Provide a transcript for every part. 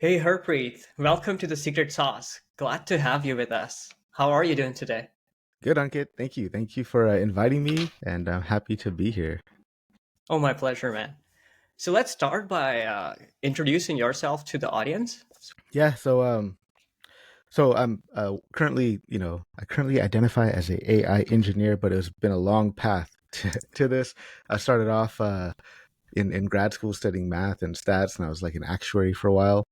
Hey Harpreet, welcome to the Secret Sauce. Glad to have you with us. How are you doing today? Good, Ankit. Thank you. Thank you for inviting me, and I'm happy to be here. Oh, my pleasure, man. So let's start by introducing yourself to the audience. Yeah. So I'm currently, I currently identify as a AI engineer, but it's been a long path to this. I started off in grad school studying math and stats, and I was like an actuary for a while,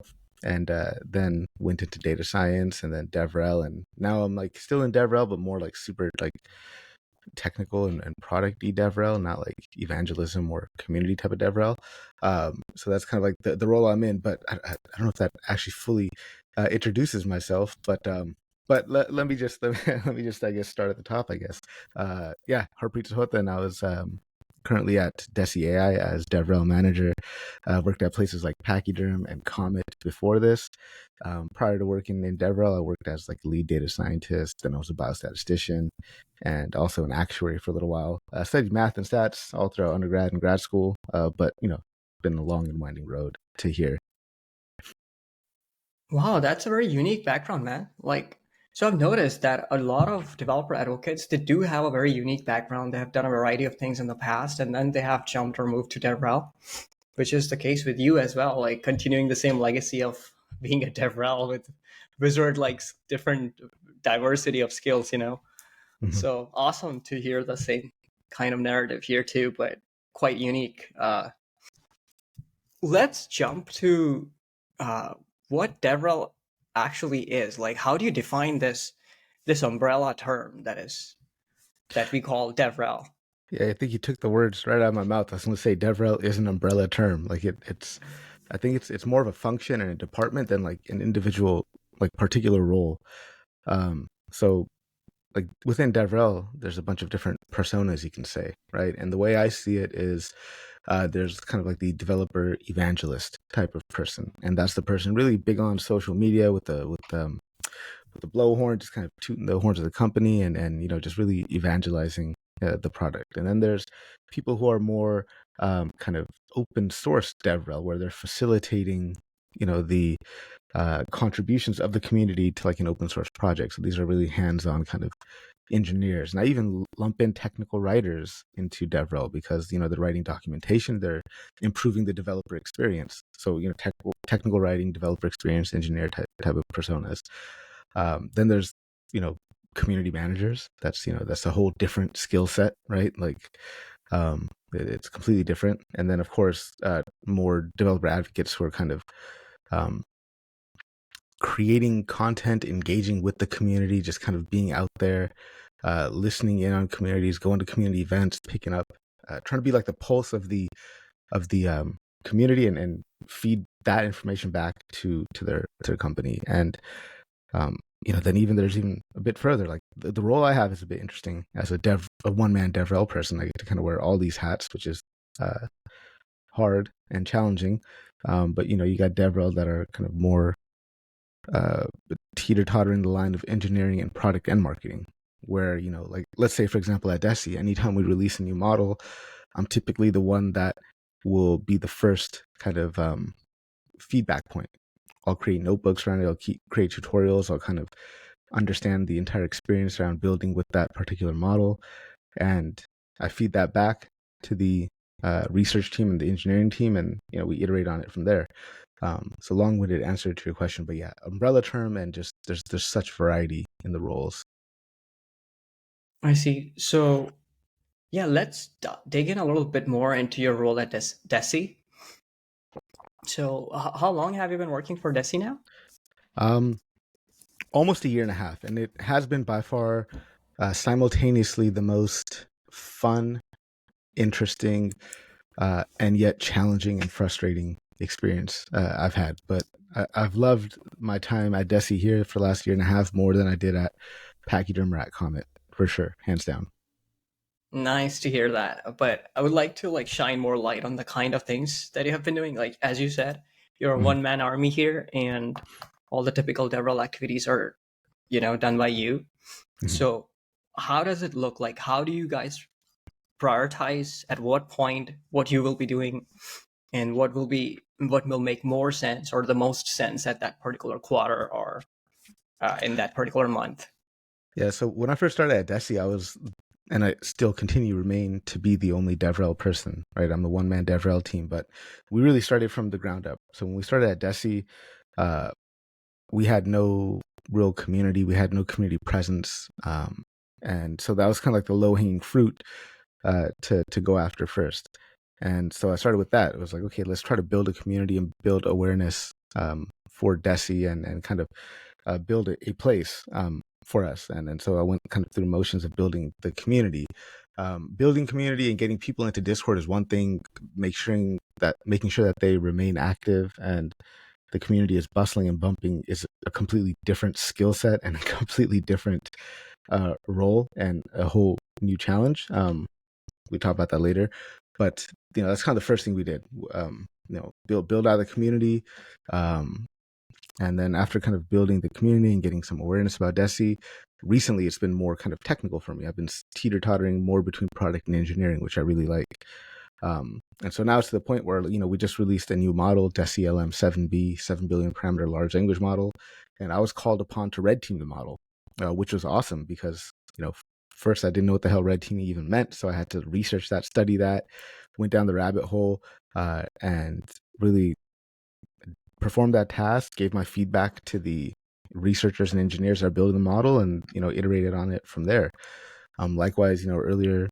and then went into data science and then DevRel, and now I'm like still in DevRel, but more like super like technical and product DevRel, not like evangelism or community type of DevRel. So that's kind of like the role I'm in, but I don't know if that actually fully introduces myself, but let me just let me just I guess start at the top. I guess yeah, Harpreet Sahota, and I was currently at Deci AI as DevRel manager. Worked at places like Pachyderm and Comet before this. Prior to working in DevRel, I worked as like a lead data scientist, and I was a biostatistician and also an actuary for a little while. I studied math and stats all throughout undergrad and grad school, but been a long and winding road to here. Wow, that's a very unique background, man. So I've noticed that a lot of developer advocates, they do have a very unique background. They have done a variety of things in the past, and then they have jumped or moved to DevRel, which is the case with you as well, like continuing the same legacy of being a DevRel with wizard like different diversity of skills. Mhm. So awesome to hear the same kind of narrative here too, but quite unique. Let's jump to uh, what DevRel actually is. Like, how do you define this umbrella term that we call DevRel? Yeah, I think you took the words right out of my mouth. I was going to say DevRel is an umbrella term. Like it's, I think it's more of a function and a department than like an individual like particular role. So like within DevRel, there's a bunch of different personas you can say, right? And the way I see it is there's kind of like the developer evangelist type of person, and that's the person really big on social media with the blowhorn, just kind of tooting the horns of the company, and just really evangelizing the product. And then there's people who are more kind of open source DevRel, where they're facilitating the contributions of the community to like an open source project. So these are really hands-on kind of engineers. And I even lump in technical writers into DevRel because they're writing documentation, they're improving the developer experience. So technical writing, developer experience, engineer type of personas. Then there's you know community managers. That's a whole different skill set, right? Like it's completely different. And then of course more developer advocates who are kind of um, creating content, engaging with the community, just kind of being out there, listening in on communities, going to community events, picking up, trying to be like the pulse of the community and feed that information back to their company. And then even there's even a bit further. Like the role I have is a bit interesting as a one man DevRel person. I get to kind of wear all these hats, which is uh, hard and challenging. But you got DevRel that are kind of more uh, teeter tottering the line of engineering and product and marketing. Where like let's say for example at Deci, anytime we release a new model, I'm typically the one that will be the first kind of feedback point. I'll create notebooks around it. Create tutorials. I'll kind of understand the entire experience around building with that particular model, and I feed that back to the research team and the engineering team, and we iterate on it from there. So long-winded answer to your question, but yeah, umbrella term, and just there's such variety in the roles. I see. So yeah, let's dig in a little bit more into your role at Deci. So how long have you been working for Deci now? Um, Almost a year and a half, and it has been by far simultaneously the most fun, interesting, and yet challenging and frustrating experience I've had. But I've loved my time at Deci here for the last year and a half more than I did at Pachyderm or at Comet, for sure, hands down. Nice to hear that. But I would like to like shine more light on the kind of things that you have been doing. Like as you said, you're a Mhm. one man army here, and all the typical DevRel activities are, done by you. Mhm. So how does it look like? How do you guys prioritize at what point what you will be doing and what will be what will make more sense or the most sense at that particular quarter or in that particular month. Yeah, so when I first started at Deci, I was, and I still continue remain to be the only DevRel person, right? I'm the one man DevRel team, but we really started from the ground up. So when we started at Deci, uh, we had no real community, we had no community presence, and so that was kind of like the low hanging fruit to go after first. And so I started with that. It was like, okay, let's try to build a community and build awareness for Deci and kind of build a place for us. And so I went kind of through the motions of building the community. Building community and getting people into Discord is one thing. Making sure that they remain active and the community is bustling and bumping is a completely different skill set and a completely different role and a whole new challenge. We talk about that later, but that's kind of the first thing we did. Build out the community. And then after kind of building the community and getting some awareness about Deci, recently it's been more kind of technical for me. I've been teeter-tottering more between product and engineering, which I really like. And so now it's to the point where, we just released a new model, Deci LM 7B, 7 billion parameter large language model. And I was called upon to red team the model, which was awesome because, first I didn't know what the hell red teaming even meant. So I had to research that, study that, went down the rabbit hole, and really performed that task, gave my feedback to the researchers and engineers that are building the model, and iterated on it from there. Likewise, earlier,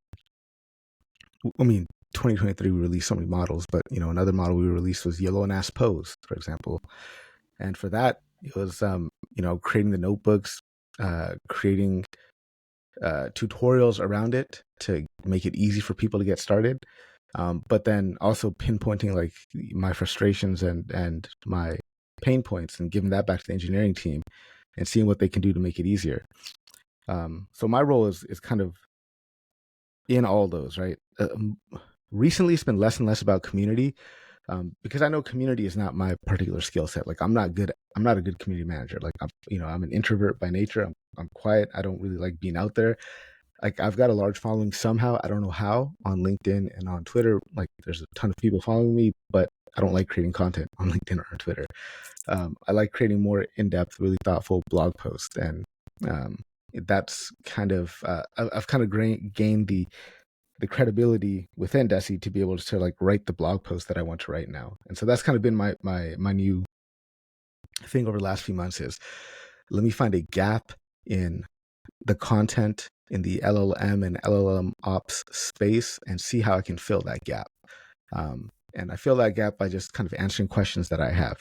2023 we released so many models, but another model we released was Yellow and Ass Pose, for example. And for that, it was creating the notebooks, creating tutorials around it to make it easy for people to get started. But then also pinpointing like my frustrations and my pain points and giving that back to the engineering team and seeing what they can do to make it easier. So my role is kind of in all those, right? Recently, it's been less and less about community because I know community is not my particular skill set. Like I'm not a good community manager. Like I'm an introvert by nature. I'm quiet. I don't really like being out there. Like I've got a large following somehow. I don't know how on LinkedIn and on Twitter. Like there's a ton of people following me, but I don't like creating content on LinkedIn or on Twitter. I like creating more in-depth, really thoughtful blog posts, and that's kind of I've kind of gained the credibility within Deci to be able to like write the blog post that I want to write now. And so that's kind of been my new thing over the last few months is let me find a gap in the content in the LLM and LLM ops space and see how I can fill that gap. And I fill that gap by just kind of answering questions that I have.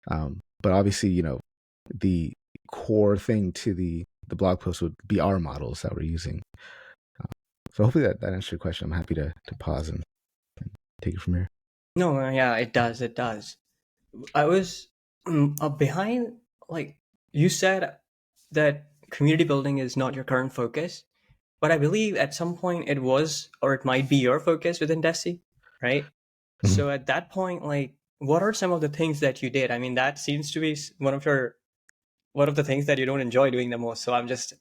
But obviously, the core thing to the blog post would be our models that we're using. So hopefully that answers your question. I'm happy to pause and take it from here. No, yeah, it does. It does. I was behind, like you said, that community building is not your current focus, but I believe at some point it was, or it might be your focus within Deci, right? Mm-hmm. So at that point, like, what are some of the things that you did? I mean, that seems to be one of the things that you don't enjoy doing the most. So I'm just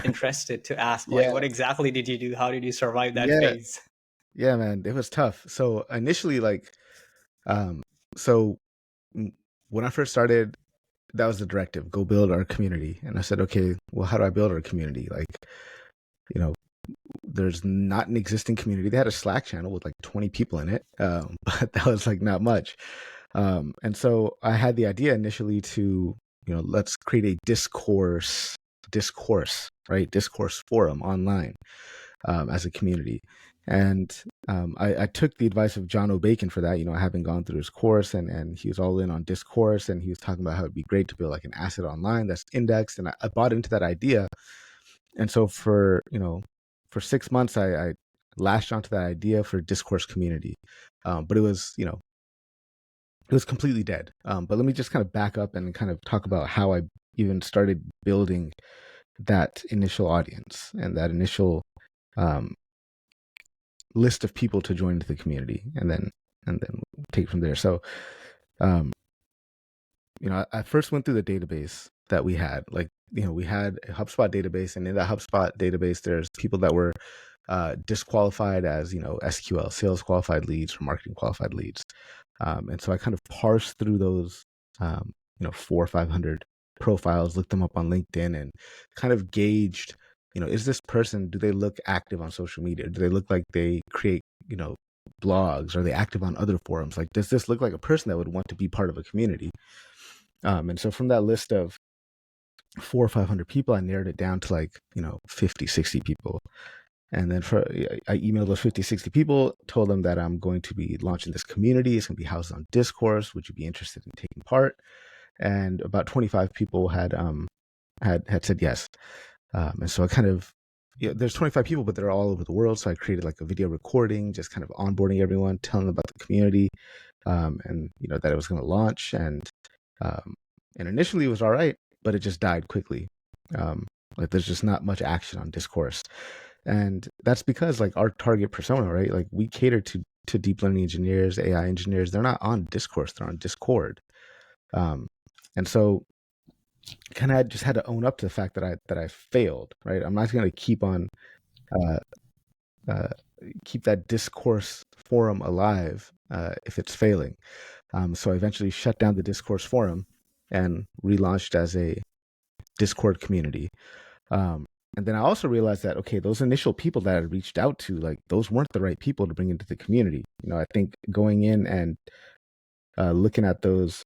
interested to ask, like, Yeah. what exactly did you do? How did you survive that Yeah. phase? Yeah, man, it was tough. So initially, like, so when I first started, that was the directive: go build our community. And I said, okay, well, how do I build our community? Like, there's not an existing community. They had a Slack channel with like 20 people in it, but that was like not much. And so I had the idea initially to, let's create a discourse, right? Discourse forum online as a community. And I took the advice of John O'Bacon for that. I haven't gone through his course, and he was all in on discourse, and he was talking about how it'd be great to build like an asset online that's indexed. And I bought into that idea. And so for 6 months, I latched onto that idea for discourse community. But it was, it was completely dead. But let me just kind of back up and kind of talk about how I even started building that initial audience and that initial list of people to join the community, and then take it from there. So, I first went through the database that we had. Like, we had a HubSpot database, and in that HubSpot database, there's people that were disqualified as SQL sales qualified leads or marketing qualified leads. And so I kind of parsed through those 400 or 500 profiles, looked them up on LinkedIn, and kind of gauged, is this person, do they look active on social media? Do they look like they create blogs? Are they active on other forums? Like, does this look like a person that would want to be part of a community? And so from that list of 400 or 500 people, I narrowed it down to like 50, 60 people. And then I emailed those 50, 60 people, told them that I'm going to be launching this community. It's going to be housed on Discourse. Would you be interested in taking part? And about 25 people had said yes. And so I kind of, there's 25 people, but they're all over the world. So I created like a video recording, just kind of onboarding everyone, telling them about the community, and that it was going to launch. And initially it was all right, but it just died quickly. Like there's just not much action on Discourse. And that's because like our target persona, right? Like we cater to deep learning engineers, AI engineers. They're not on Discourse, they're on Discord. And so kind of just had to own up to the fact that I failed, right? I'm not going to keep on keep that Discourse forum alive if it's failing. So I eventually shut down the Discourse forum and relaunched as a Discord community. And then I also realized that, okay, those initial people that I reached out to, like those weren't the right people to bring into the community. I think going in and looking at those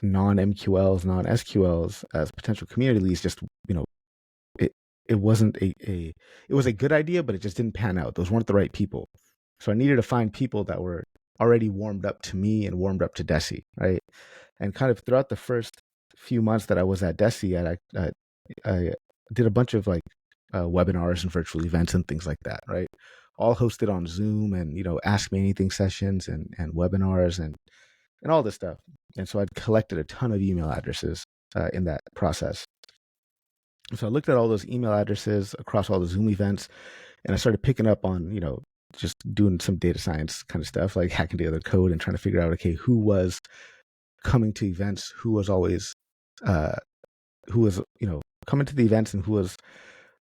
non-MQLs, non-SQLs as potential community leads, just, it wasn't it was a good idea, but it just didn't pan out. Those weren't the right people. So I needed to find people that were already warmed up to me and warmed up to Deci, right? And kind of throughout the first few months that I was at Deci, I did a bunch of like webinars and virtual events and things like that, right? All hosted on Zoom and, Ask Me Anything sessions and webinars and all this stuff. And so I'd collected a ton of email addresses in that process. So I looked at all those email addresses across all the Zoom events, and I started picking up on, just doing some data science kind of stuff, like hacking together code and trying to figure out, okay, who was coming to events, who was always, coming to the events and who was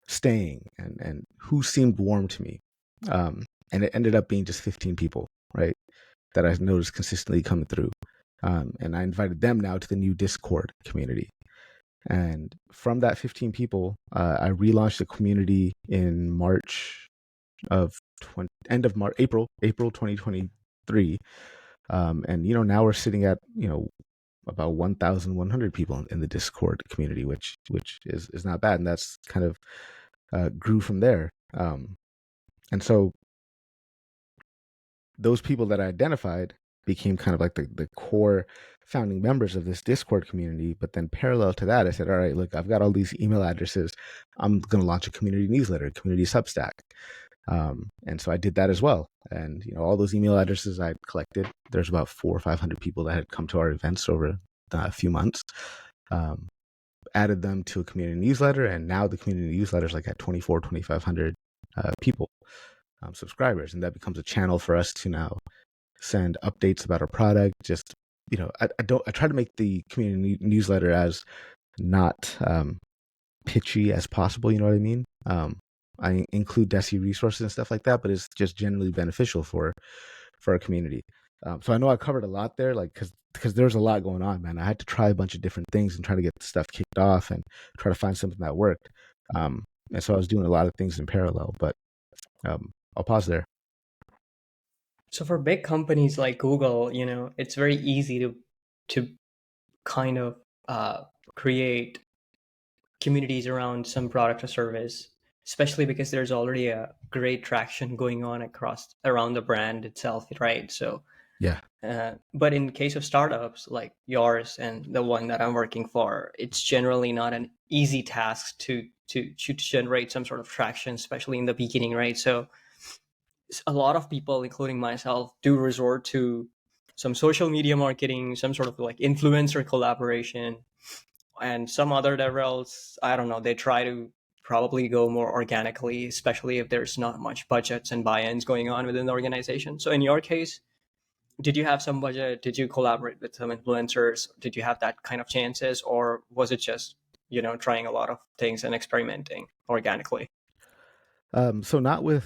staying and who seemed warm to me. And it ended up being just 15 people, right, that I noticed consistently coming through. And I invited them now to the new Discord community. And from that 15 people, I relaunched the community in April 2023. And, now we're sitting at, about 1,100 people in the Discord community, which is not bad. And that's kind of grew from there. And so those people that I identified became kind of like the core founding members of this Discord community. But then parallel to that, I said, all right, look, I've got all these email addresses. I'm going to launch a community newsletter, a community Substack. And so I did that as well. And, all those email addresses I collected, there's about 400 or 500 people that had come to our events over a few months, added them to a community newsletter. And now the community newsletter is like at 2,500 people, subscribers. And that becomes a channel for us to now send updates about our product. Just, I try to make the community newsletter as not pitchy as possible. You know what I mean? I include Deci resources and stuff like that, but it's just generally beneficial for our community. So I know I covered a lot there, like, because there's a lot going on, man. I had to try a bunch of different things and try to get the stuff kicked off and try to find something that worked. And so I was doing a lot of things in parallel, but I'll pause there. So for big companies like Google, it's very easy to kind of create communities around some product or service, especially because there's already a great traction going on around the brand itself, right? So yeah. But in case of startups like yours and the one that I'm working for, it's generally not an easy task to generate some sort of traction, especially in the beginning, right? So a lot of people, including myself, do resort to some social media marketing, some sort of like influencer collaboration, and some other DevRels, I don't know, they try to probably go more organically, especially if there's not much budgets and buy-ins going on within the organization. So in your case, did you have some budget? Did you collaborate with some influencers? Did you have that kind of chances? Or was it just, trying a lot of things and experimenting organically? So not with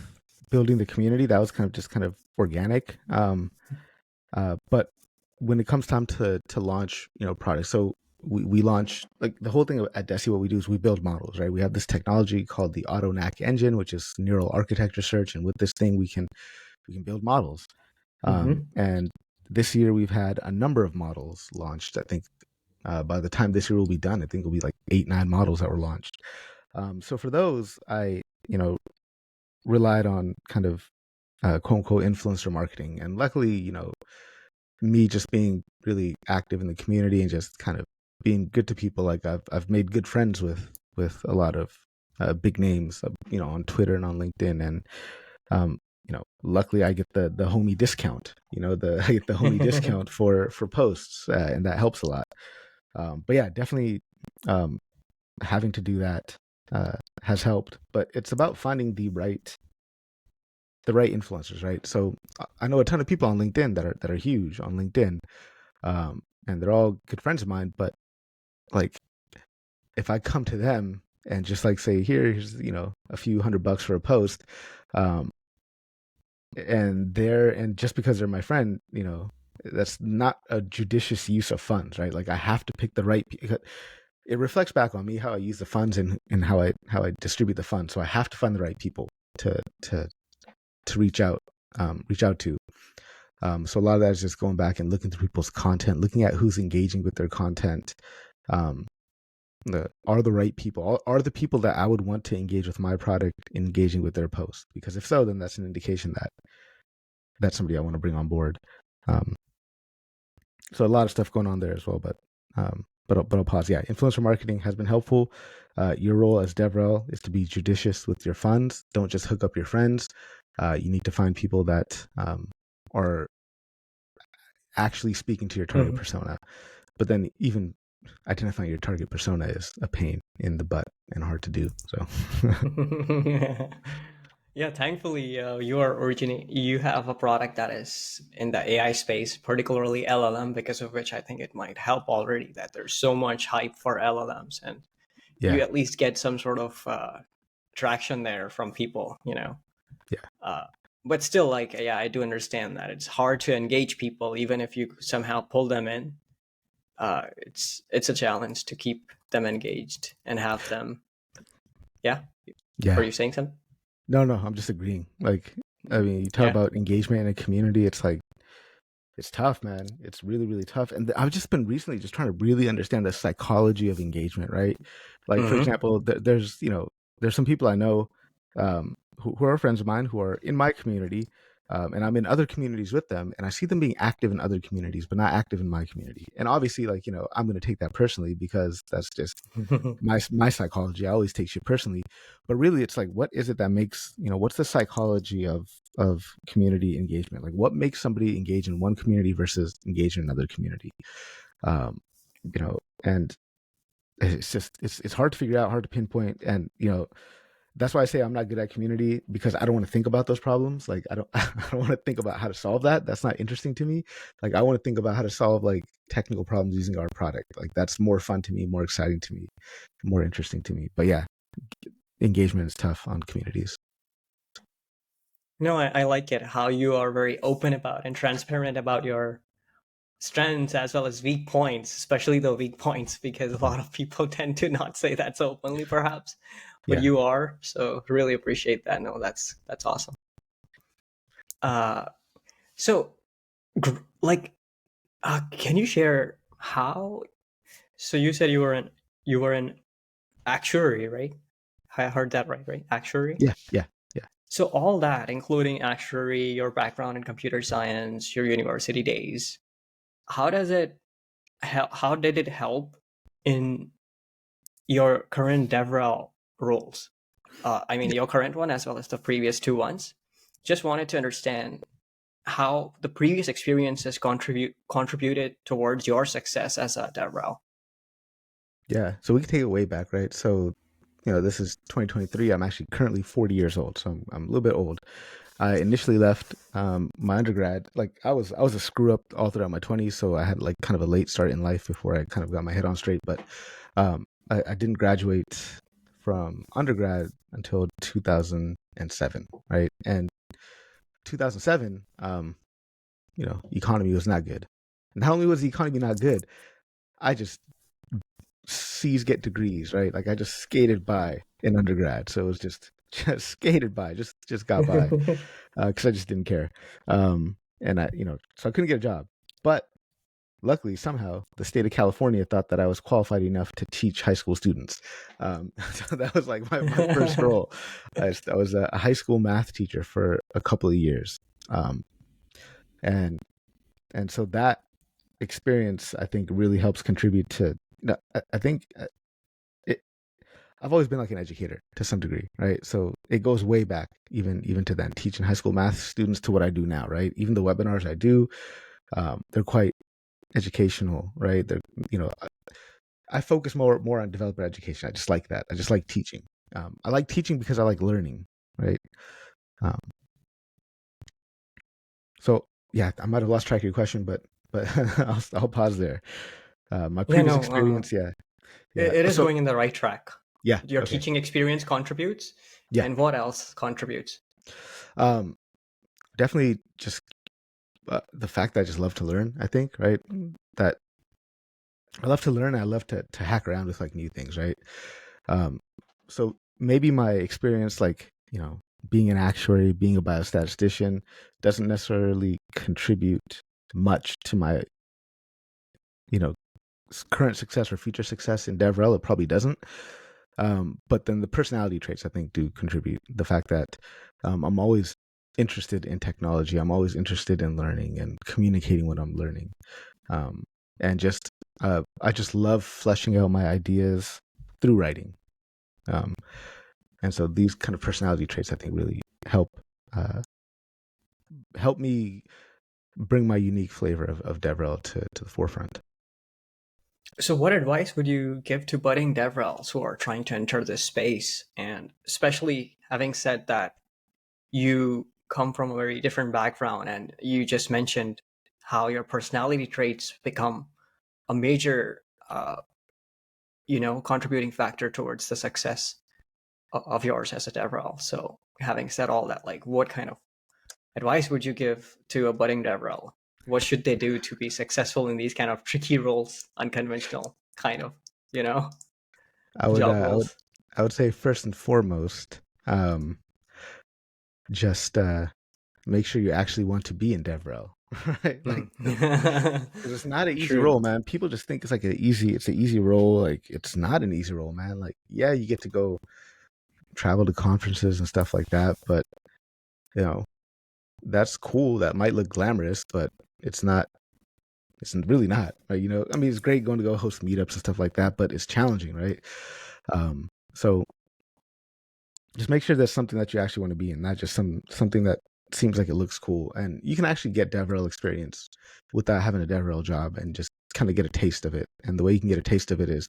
building the community, that was kind of organic. But when it comes time to launch, products, so we launch, like, the whole thing at Deci. What we do is we build models, right? We have this technology called the AutoNAC engine, which is neural architecture search, and with this thing we can build models. Mm-hmm. And this year we've had a number of models launched. I think by the time this year will be done, I think it'll be like 8-9 models that were launched. So for those, I relied on kind of quote unquote influencer marketing, and luckily, me just being really active in the community and just kind of being good to people, like I've made good friends with a lot of big names, on Twitter and on LinkedIn, and luckily I get the homie discount. I get the homie discount for posts, and that helps a lot. But yeah, definitely, having to do that has helped. But it's about finding the right influencers, right? So I know a ton of people on LinkedIn that are huge on LinkedIn, and they're all good friends of mine. But like, if I come to them and just like say, here's a few $100 for a post, and just because they're my friend, that's not a judicious use of funds, right? Like, I have to pick the right. It reflects back on me how I use the funds, and how I distribute the funds. So I have to find the right people to reach out to. So a lot of that is just going back and looking through people's content, looking at who's engaging with their content. Are the right people, are the people that I would want to engage with my product engaging with their post? Because if so, then that's an indication that that's somebody I want to bring on board. So a lot of stuff going on there as well. But I'll pause. Yeah, influencer marketing has been helpful. Your role as DevRel is to be judicious with your funds. Don't just hook up your friends. You need to find people that are actually speaking to your target persona. But then even identifying your target persona is a pain in the butt and hard to do. So Yeah, thankfully, you have a product that is in the AI space, particularly LLM, because of which I think it might help already that there's so much hype for LLMs, and you yeah, at least get some sort of traction there from people, yeah, but still, like, yeah, I do understand that it's hard to engage people, even if you somehow pull them in. It's a challenge to keep them engaged and have them. Yeah, are yeah. you saying something? No, I'm just agreeing. Like, I mean, you talk Yeah. about engagement in a community. It's like, it's tough, man. It's really, really tough. And I've just been recently just trying to really understand the psychology of engagement, right? Like, for Mm-hmm. example, there's some people I know, who are friends of mine who are in my community, and I'm in other communities with them, and I see them being active in other communities, but not active in my community. And obviously, like, I'm going to take that personally because that's just my psychology. I always take shit personally, but really it's like, what is it that makes, what's the psychology of community engagement? Like, what makes somebody engage in one community versus engage in another community? And it's just, it's hard to figure out, hard to pinpoint. And that's why I say I'm not good at community, because I don't want to think about those problems. Like, I don't I don't want to think about how to solve that. That's not interesting to me. Like, I want to think about how to solve, like, technical problems using our product. Like, that's more fun to me, more exciting to me, more interesting to me. But yeah, engagement is tough on communities. No, I like it how you are very open about and transparent about your strengths as well as weak points, especially the weak points, because a Mhm. lot of people tend to not say that so openly, perhaps, but Yeah. you are. So really appreciate that. No, that's awesome. Uh, so like, can you share how? So you said you were an actuary, right? I heard that right, right? Actuary. Yeah. Yeah. Yeah. So all that, including actuary, your background in computer science, your university days, how does it how did it help in your current DevRel roles? I mean, your current one as well as the previous two ones. Just wanted to understand how the previous experiences contributed towards your success as a DevRel. Yeah. So we can take it way back, right? So, this is 2023. I'm actually currently 40 years old, so I'm a little bit old. I initially left my undergrad. Like, I was a screw up all throughout my 20s, so I had, like, kind of a late start in life before I kind of got my head on straight. But I didn't graduate from undergrad until 2007, right? And 2007, economy was not good. Not only was the economy not good, I just C's get degrees, right? Like I just skated by in undergrad, so it was just skated by, just got by, because I just didn't care, and so I couldn't get a job. But luckily, somehow, the state of California thought that I was qualified enough to teach high school students. So that was like my first role. I was a high school math teacher for a couple of years, and and so that experience, I think, really helps contribute to. I think it, I've always been like an educator to some degree, right? So it goes way back, even to then, teaching high school math students to what I do now, right? Even the webinars I do, they're quite educational, right? They're, I focus more on developer education. I just like that. I just like teaching. I like teaching because I like learning, right? Um, so yeah, I might have lost track of your question, but I'll pause there. My Yeah, previous no, experience, yeah. it is So going in the right track. yeah, Your okay, teaching experience contributes, yeah. and what else contributes? Um, Definitely just the fact that I just love to learn. I think, right, that I love to learn. I love to hack around with like new things, right? Um, so maybe my experience, like being an actuary, being a biostatistician, doesn't necessarily contribute much to my current success or future success in DevRel. It probably doesn't. But then the personality traits, I think, do contribute. The fact that I'm always interested in technology. I'm always interested in learning and communicating what I'm learning. And just I just love fleshing out my ideas through writing. And so these kind of personality traits, I think, really uh, help me bring my unique flavor of DevRel to the forefront. So, what advice would you give to budding DevRels who are trying to enter this space? And especially having said that you come from a very different background, and you just mentioned how your personality traits become a major, contributing factor towards the success of yours as a DevRel. So, having said all that, like, what kind of advice would you give to a budding DevRel? What should they do to be successful in these kind of tricky roles, unconventional kind of, you know, I would job uh, I would roles? I would say first and foremost, just make sure you actually want to be in DevRel, right? Hmm. Like, because it's not an easy True. role, man. People just think it's an easy role. Like, it's not an easy role, man. Like, yeah, you get to go travel to conferences and stuff like that, but you know, that's cool. That might look glamorous, but it's not. It's really not, right? I mean, it's great going to go host meetups and stuff like that, but it's challenging, right? So just make sure that's something that you actually want to be in, not just something that seems like it looks cool. And you can actually get DevRel experience without having a DevRel job and just kind of get a taste of it. And the way you can get a taste of it is,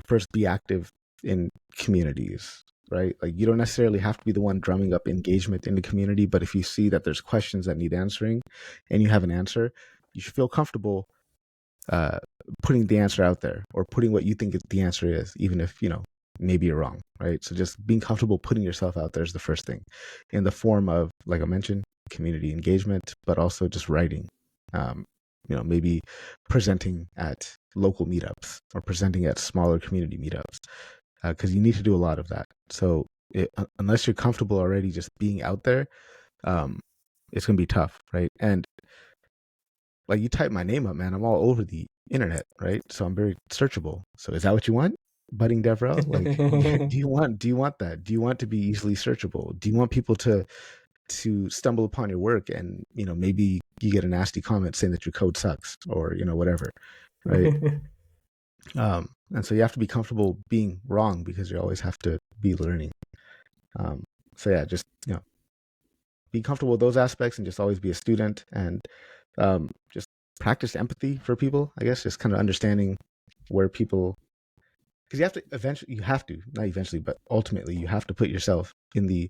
first be active in communities, right? Like you don't necessarily have to be the one drumming up engagement in the community, but if you see that there's questions that need answering and you have an answer, you should feel comfortable uh, putting the answer out there or putting what you think the answer is, even if, maybe you're wrong, right? So just being comfortable putting yourself out there is the first thing in the form of, like I mentioned, community engagement, but also just writing, maybe presenting at local meetups or presenting at smaller community meetups, because you need to do a lot of that. So unless you're comfortable already just being out there, um, it's going to be tough, right? And like you type my name up, man, I'm all over the internet, right? So I'm very searchable. So is that what you want, budding DevRel? Like, do you want that? Do you want to be easily searchable? Do you want people to stumble upon your work and maybe you get a nasty comment saying that your code sucks or whatever, right? And so you have to be comfortable being wrong because you always have to be learning. Um, so yeah, just be comfortable with those aspects and just always be a student and just practice empathy for people, I guess, just kind of understanding where people, because you have to, not eventually, but ultimately you have to put yourself in the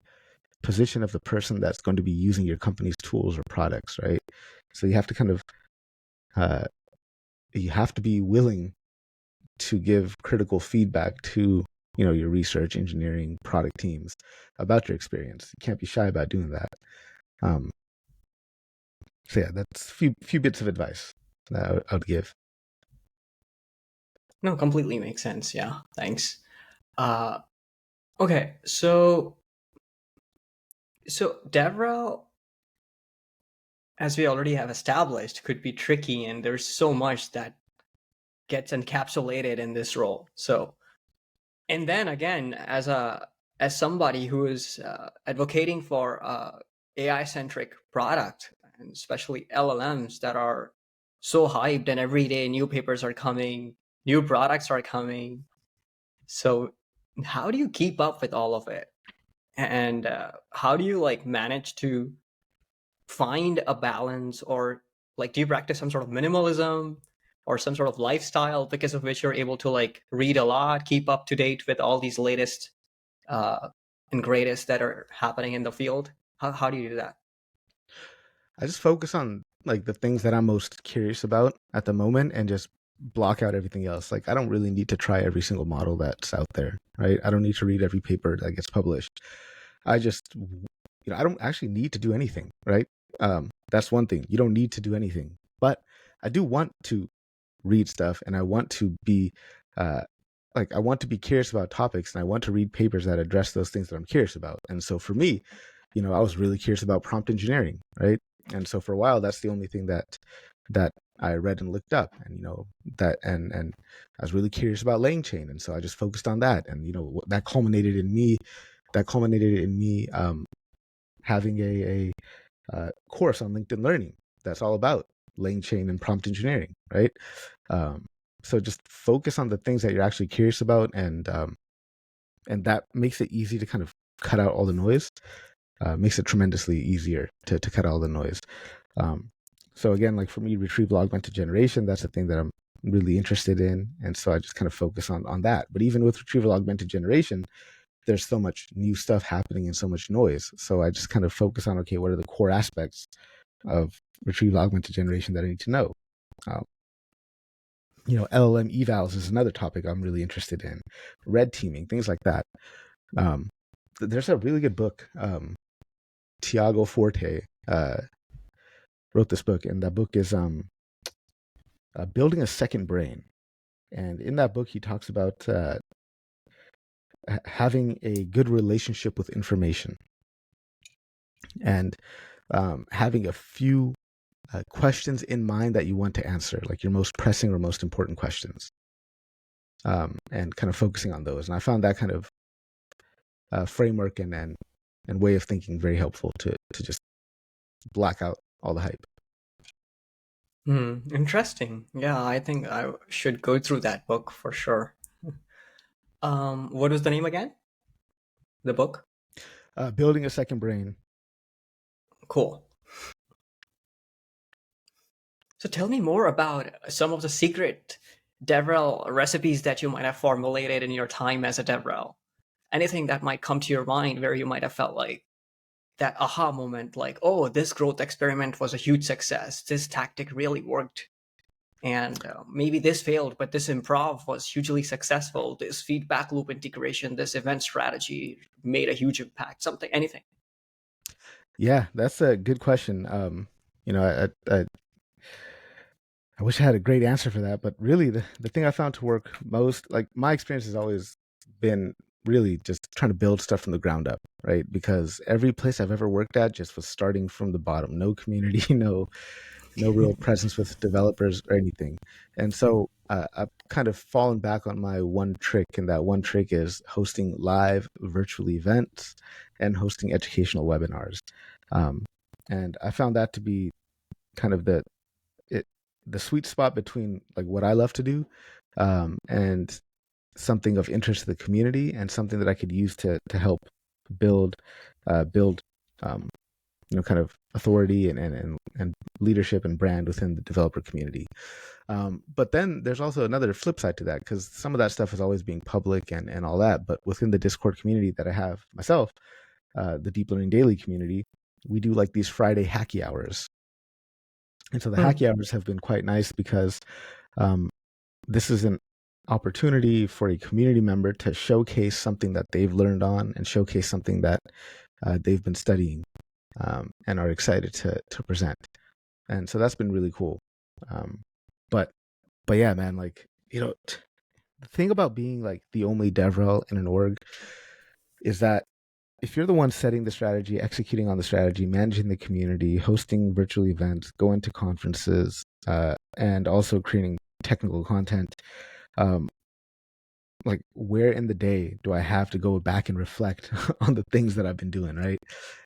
position of the person that's going to be using your company's tools or products, right? So you have to uh, you have to be willing to give critical feedback to, your research, engineering, product teams about your experience. You can't be shy about doing that. Um, so yeah, that's a few bits of advice that I would give. No, completely makes sense. Yeah, thanks. Uh, okay, so DevRel, as we already have established, could be tricky, and there's so much that gets encapsulated in this role. So, and then again, as somebody who is advocating for AI centric product, and especially LLMs that are so hyped, and every day new papers are coming, new products are coming. So, how do you keep up with all of it? And how do you like manage to find a balance, or like do you practice some sort of minimalism or some sort of lifestyle because of which you're able to like read a lot, keep up to date with all these latest uh, and greatest that are happening in the field? How do you do that? I just focus on like the things that I'm most curious about at the moment and just block out everything else. Like I don't really need to try every single model that's out there, right? I don't need to read every paper that gets published. I just, I don't actually need to do anything, right? That's one thing. You don't need to do anything, but I do want to read stuff, and I want to be, uh, I want to be curious about topics, and I want to read papers that address those things that I'm curious about. And so for me, I was really curious about prompt engineering, right? And so for a while, that's the only thing that I read and looked up, and and I was really curious about LangChain, and so I just focused on that, and that culminated in me having a course on LinkedIn Learning that's all about LangChain and prompt engineering, right? Um, so just focus on the things that you're actually curious about, and that makes it easy to kind of cut out all the noise. Makes it tremendously easier to cut out all the noise. Um, so again, like for me, retrieval augmented generation, that's the thing that I'm really interested in, and so I just kind of focus on that. But even with retrieval augmented generation, there's so much new stuff happening and so much noise. So I just kind of focus on, okay, what are the core aspects of retrieval augmented generation that I need to know? Um, LLM evals is another topic I'm really interested in. Red teaming, things like that. Um, there's a really good book. Tiago Forte wrote this book, and that book is Building a Second Brain. And in that book, he talks about having a good relationship with information, and having a few questions in mind that you want to answer, like your most pressing or most important questions, and kind of focusing on those. And I found that kind of framework and way of thinking very helpful to just black out all the hype. Interesting. Yeah, I think I should go through that book for sure. What was the name again? The book? Building a Second Brain. Cool. So tell me more about some of the secret DevRel recipes that you might have formulated in your time as a DevRel. Anything that might come to your mind where you might have felt like that aha moment, like, oh, this growth experiment was a huge success. This tactic really worked. And maybe this failed, but this improv was hugely successful. This feedback loop integration, this event strategy made a huge impact. Something, anything. Yeah, that's a good question. I wish I had a great answer for that, but really the thing I found to work most, like my experience has always been really just trying to build stuff from the ground up, right? Because every place I've ever worked at just was starting from the bottom, no community, no real presence with developers or anything. And so I've kind of fallen back on my one trick, and that one trick is hosting live virtual events and hosting educational webinars. Um, and I found that to be kind of it, the sweet spot between like what I love to do, and something of interest to the community, and something that I could use to help build build kind of authority and leadership and brand within the developer community. But then there's also another flip side to that, because some of that stuff is always being public and all that. But within the Discord community that I have myself, the Deep Learning Daily community, we do like these Friday hacky hours. And so the Hmm. hacky hours have been quite nice because um, this is an opportunity for a community member to showcase something that they've learned on and showcase something that they've been studying. and are excited to present. And so that's been really cool. Um, but but yeah, man, like, the thing about being like the only DevRel in an org is that if you're the one setting the strategy, executing on the strategy, managing the community, hosting virtual events, going to conferences, and also creating technical content, um, like, where in the day do I have to go back and reflect on the things that I've been doing, right?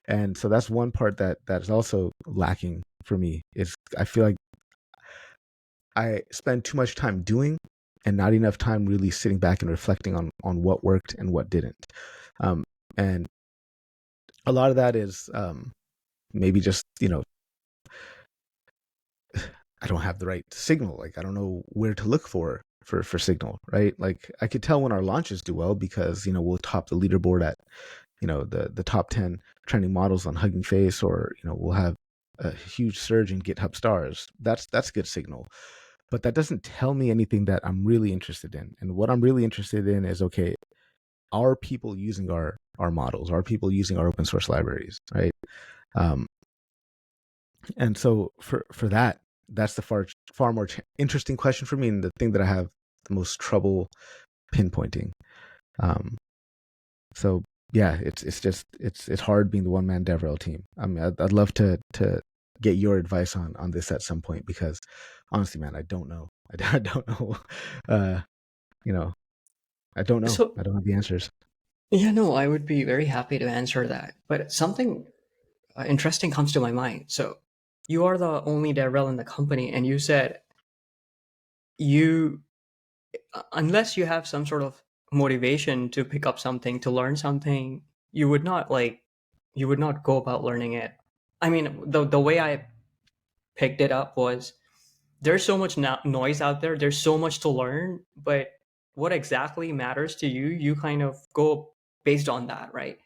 And so that's one part that is also lacking for me. Is I feel like I spend too much time doing and not enough time really sitting back and reflecting on what worked and what didn't. And a lot of that is maybe just, I don't have the right signal. Like, I don't know where to look for signal, right? Like, I could tell when our launches do well because, we'll top the leaderboard at, the top 10 trending models on Hugging Face, or, we'll have a huge surge in GitHub stars. That's good signal. But that doesn't tell me anything that I'm really interested in. And what I'm really interested in is, okay, are people using our models? Are people using our open source libraries, right? And so for that, that's the far more interesting question for me, and the thing that I have the most trouble pinpointing. So yeah, it's hard being the one man DevRel team. I mean, I'd love to get your advice on this at some point, because honestly, man, I don't know. I don't know. You know, I don't know. So I don't have the answers. yeah, no, I would be very happy to answer that. But something interesting comes to my mind. So you are the only DevRel in the company, and you said you, unless you have some sort of motivation to pick up something, to learn something, you would not you would not go about learning it. I mean, the way I picked it up was there's so much noise out there. There's so much to learn, but what exactly matters to you, you kind of go based on that, right?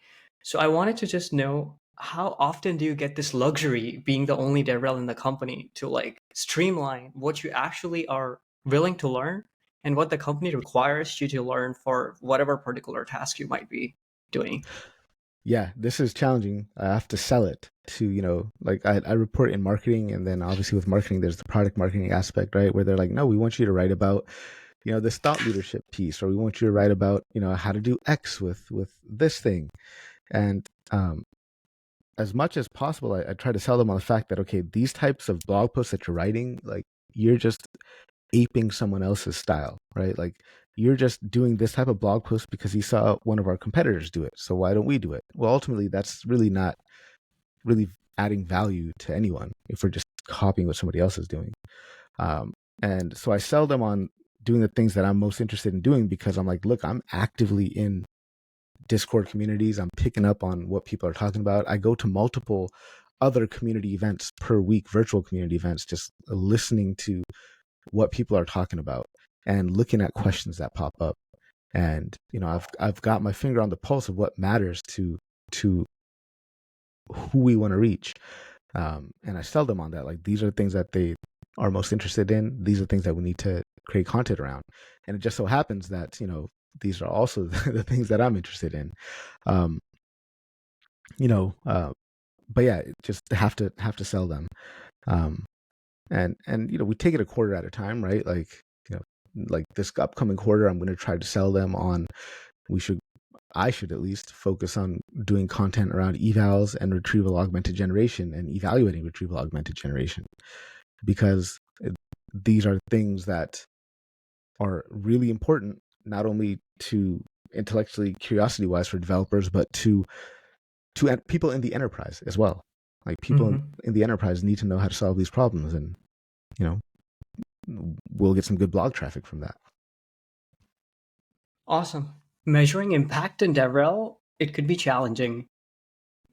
So I wanted to just know, how often do you get this luxury, being the only DevRel in the company, to like streamline what you actually are willing to learn and what the company requires you to learn for whatever particular task you might be doing? Yeah, this is challenging. I have to sell it to, like, I report in marketing, and then obviously with marketing, there's the product marketing aspect, right? Where they're like, no, we want you to write about, this thought leadership piece, or we want you to write about, how to do X with this thing. And as much as possible, I try to sell them on the fact that, okay, these types of blog posts that you're writing, like, you're just aping someone else's style, right? Like, you're just doing this type of blog post because you saw one of our competitors do it. So why don't we do it? Well, ultimately, that's really not really adding value to anyone if we're just copying what somebody else is doing. And so I sell them on doing the things that I'm most interested in doing, because I'm like, look, I'm actively in Discord communities. I'm picking up on what people are talking about. I go to multiple other community events per week, virtual community events, just listening to what people are talking about and looking at questions that pop up. And I've got my finger on the pulse of what matters to who we want to reach. And I sell them on that. Like, these are things that they are most interested in. These are things that we need to create content around. And it just so happens that, these are also the things that I'm interested in. Um, but yeah, just have to sell them. And we take it a quarter at a time, right? Like, like this upcoming quarter, I'm going to try to sell them on, I should at least focus on doing content around evals and retrieval augmented generation, and evaluating retrieval augmented generation, because these are things that are really important, not only to intellectually, curiosity wise, for developers, but to people in the enterprise as well. Like, people Mm-hmm. in the enterprise need to know how to solve these problems, and we'll get some good blog traffic from that. Awesome. Measuring impact in DevRel, it could be challenging.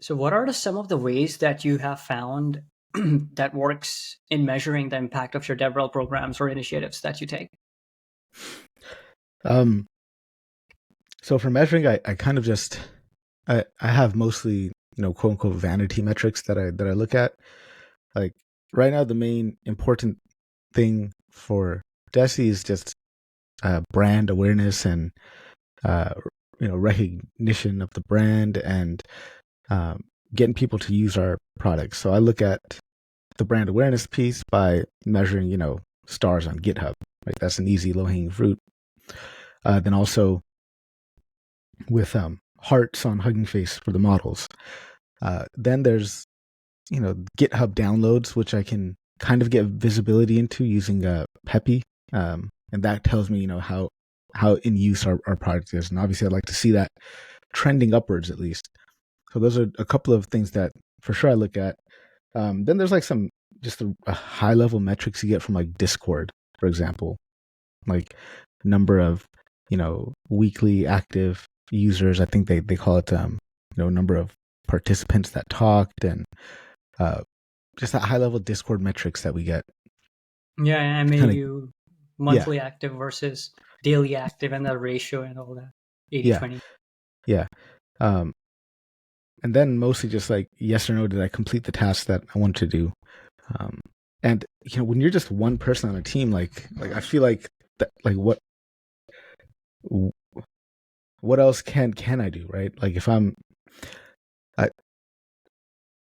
So, what are some of the ways that you have found that works in measuring the impact of your DevRel programs or initiatives that you take? Um, so for measuring, I kind of just, I have mostly, quote unquote vanity metrics that I look at. Like, right now, the main important thing for Deci is just brand awareness, and recognition of the brand, and getting people to use our products. So I look at the brand awareness piece by measuring, stars on GitHub. Right, that's an easy low-hanging fruit. Then also with hearts on Hugging Face for the models. Then there's GitHub downloads, which I can kind of get visibility into using Peppy, and that tells me how in use our product is. And obviously, I'd like to see that trending upwards at least. So those are a couple of things that for sure I look at. Then there's like some just a high level metrics you get from like Discord, for example, like number of weekly active users. I think they call it number of participants that talked, and just that high level Discord metrics that we get. Yeah, and maybe Kinda, monthly active versus daily active and the ratio and all that. 80-20. Yeah. And then mostly just like yes or no, did I complete the task that I wanted to do? And when you're just one person on a team, like I feel like that, like what else can I do, right? Like if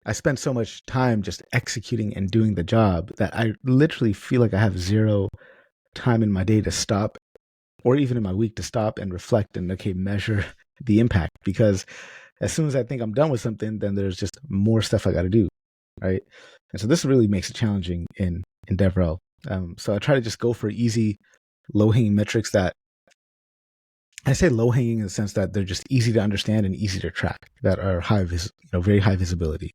I spend so much time just executing and doing the job that I literally feel like I have zero time in my day to stop, or even in my week to stop and reflect and measure the impact. Because as soon as I think I'm done with something, then there's just more stuff I got to do, right? And so this really makes it challenging in DevRel. So I try to just go for easy, low-hanging metrics that I say low-hanging in the sense that they're just easy to understand and easy to track, that are very high visibility,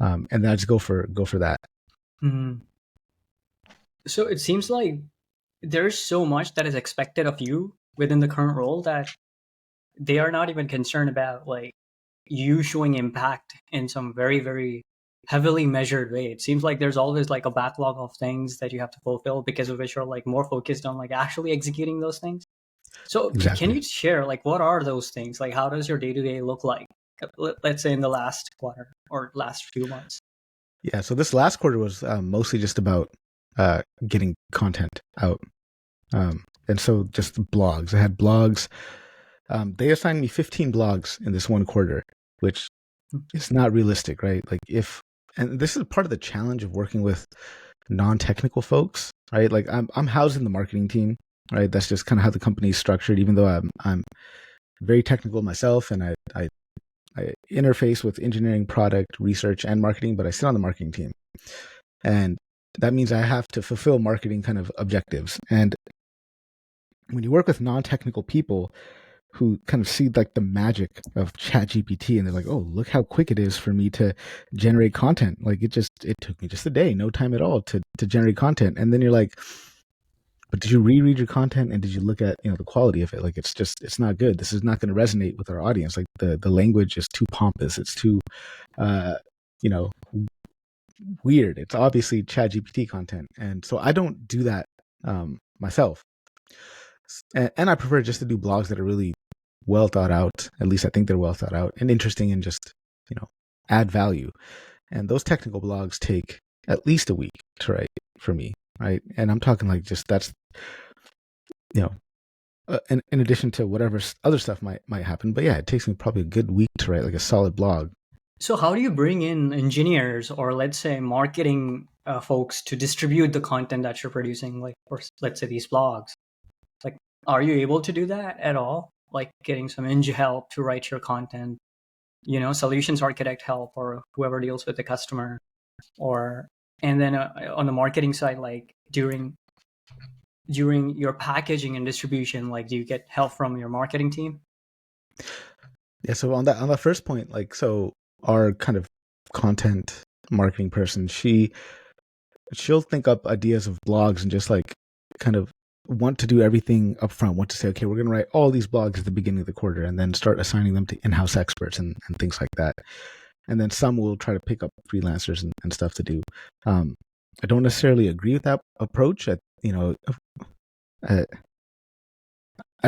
and then I just go for that. Mm-hmm. So it seems like there's so much that is expected of you within the current role that they are not even concerned about like you showing impact in some very, very heavily measured way. It seems like there's always like a backlog of things that you have to fulfill, because of which you're like more focused on like actually executing those things. So Exactly. can you share like what are those things? Like how does your day-to-day look like? Let's say in the last quarter or last few months. Yeah. So this last quarter was mostly just about getting content out. And so just blogs. I had blogs. They assigned me 15 blogs in this one quarter, which is not realistic, right? Like and this is part of the challenge of working with non-technical folks, right? Like I'm housed in the marketing team, right? That's just kind of how the company is structured, even though I'm very technical myself, and I interface with engineering, product, research, and marketing, but I sit on the marketing team. And that means I have to fulfill marketing kind of objectives. And when you work with non-technical people who kind of see like the magic of ChatGPT, and they're like, oh, look how quick it is for me to generate content. Like it took me just a day, no time at all to generate content. And then you're like, but did you reread your content, and did you look at the quality of it? Like it's not good. This is not going to resonate with our audience. Like the language is too pompous. It's too weird. It's obviously ChatGPT content. And so I don't do that myself. And I prefer just to do blogs that are really well thought out. At least I think they're well thought out and interesting, and just add value. And those technical blogs take at least a week to write for me, right? And I'm talking like just that's in addition to whatever other stuff might happen. But yeah, it takes me probably a good week to write like a solid blog. So how do you bring in engineers or let's say marketing folks to distribute the content that you're producing, like, or let's say these blogs? Like, are you able to do that at all? Like getting some Eng help to write your content, solutions architect help, or whoever deals with the customer, and then on the marketing side, like during your packaging and distribution, like do you get help from your marketing team? Yeah. So on that first point, like, so our kind of content marketing person, she'll think up ideas of blogs and just like kind of want to do everything up front, want to say, okay, we're going to write all these blogs at the beginning of the quarter, and then start assigning them to in-house experts and things like that. And then some will try to pick up freelancers and stuff to do. I don't necessarily agree with that approach. I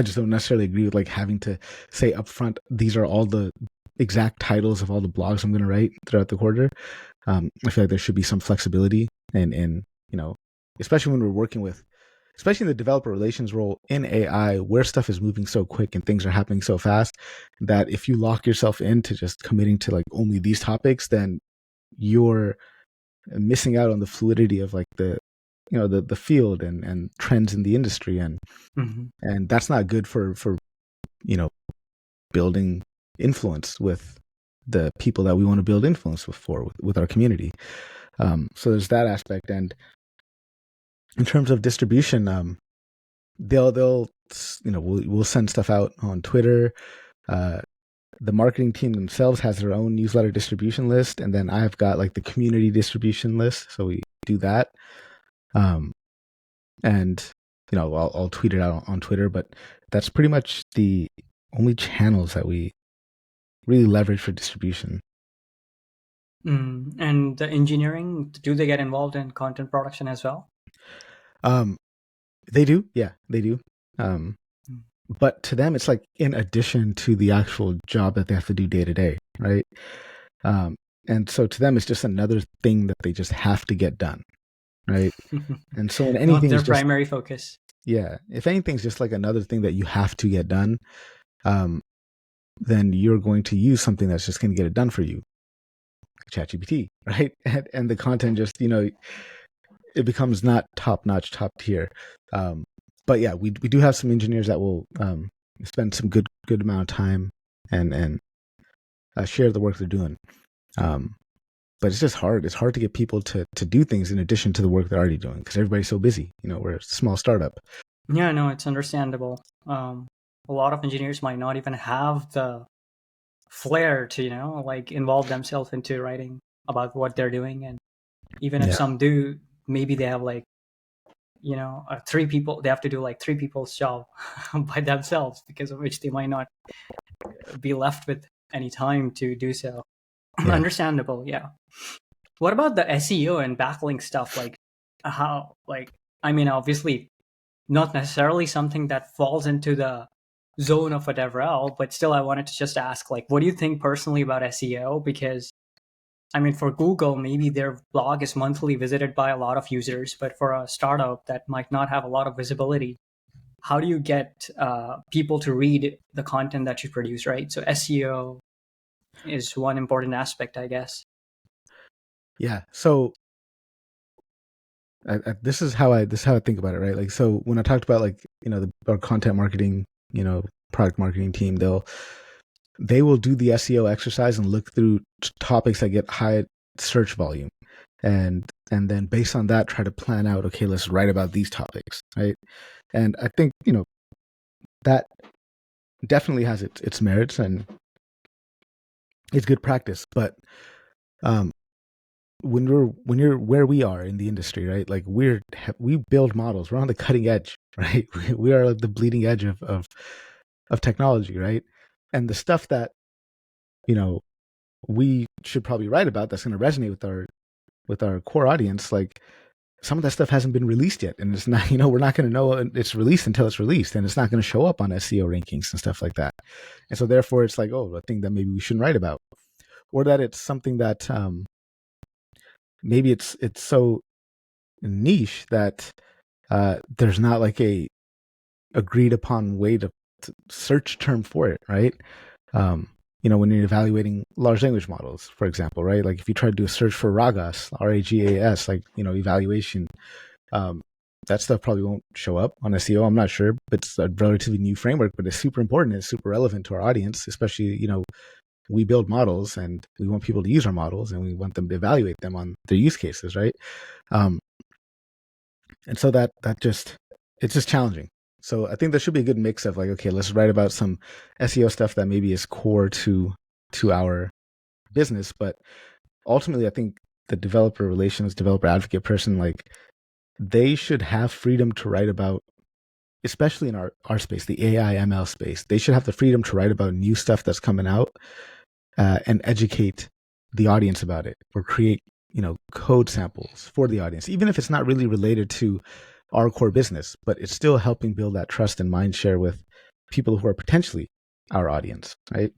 just don't necessarily agree with like having to say up front, these are all the exact titles of all the blogs I'm going to write throughout the quarter. I feel like there should be some flexibility, and especially when we're working with especially in the developer relations role in AI, where stuff is moving so quick and things are happening so fast, that if you lock yourself into just committing to like only these topics, then you're missing out on the fluidity of like the field and trends in the industry, and that's not good for building influence with the people that we want to build influence with our community. So there's that aspect. And in terms of distribution, they'll we'll send stuff out on Twitter. The marketing team themselves has their own newsletter distribution list, and then I've got like the community distribution list, so we do that. And I'll tweet it out on Twitter, but that's pretty much the only channels that we really leverage for distribution. And the engineering, do they get involved in content production as well? They do, yeah, they do. But to them, it's like in addition to the actual job that they have to do day to day, right? And so to them, it's just another thing that they just have to get done, right? And so when anything their is just, primary focus. Yeah, if anything's just like another thing that you have to get done, then you're going to use something that's just going to get it done for you, like ChatGPT, right? And the content just, it becomes not top notch, top tier. But yeah, we do have some engineers that will spend some good amount of time and share the work they're doing. But it's just hard. It's hard to get people to do things in addition to the work they're already doing because everybody's so busy. We're a small startup. Yeah, no, it's understandable. A lot of engineers might not even have the flair to, like involve themselves into writing about what they're doing. And even if some do, maybe they have like, 3 people, they have to do like 3 people's job by themselves, because of which they might not be left with any time to do so. Yeah. Understandable, yeah. What about the SEO and backlink stuff? Like how, obviously not necessarily something that falls into the zone of a DevRel, but still I wanted to just ask, like, what do you think personally about SEO? Because for Google, maybe their blog is monthly visited by a lot of users, but for a startup that might not have a lot of visibility, how do you get people to read the content that you produce, right? So SEO is one important aspect, I guess. Yeah. So this is how I think about it, right? Like, so when I talked about like our content marketing, product marketing team, they will do the SEO exercise and look through topics that get high search volume, and then based on that try to plan out, okay, let's write about these topics, right? And I think that definitely has its merits and it's good practice. But when you're where we are in the industry, right? Like we build models. We're on the cutting edge, right? We are like the bleeding edge of technology, right? And the stuff that we should probably write about that's going to resonate with our core audience, like some of that stuff hasn't been released yet, and it's not, we're not going to know it's released until it's released, and it's not going to show up on SEO rankings and stuff like that. And so therefore it's like, oh, a thing that maybe we shouldn't write about, or that it's something that maybe it's so niche that there's not like a agreed upon way to search term for it, right? When you're evaluating large language models, for example, right? Like if you try to do a search for RAGAS, RAGAS, like, evaluation, that stuff probably won't show up on SEO. I'm not sure, but it's a relatively new framework, but it's super important. It's super relevant to our audience, especially, we build models and we want people to use our models and we want them to evaluate them on their use cases, right? And so it's just challenging. So I think there should be a good mix of like, okay, let's write about some SEO stuff that maybe is core to our business, but ultimately I think the developer relations, developer advocate person, like they should have freedom to write about, especially in our space, the AI ML space, they should have the freedom to write about new stuff that's coming out and educate the audience about it, or create, code samples for the audience, even if it's not really related to our core business, but it's still helping build that trust and mind share with people who are potentially our audience, right?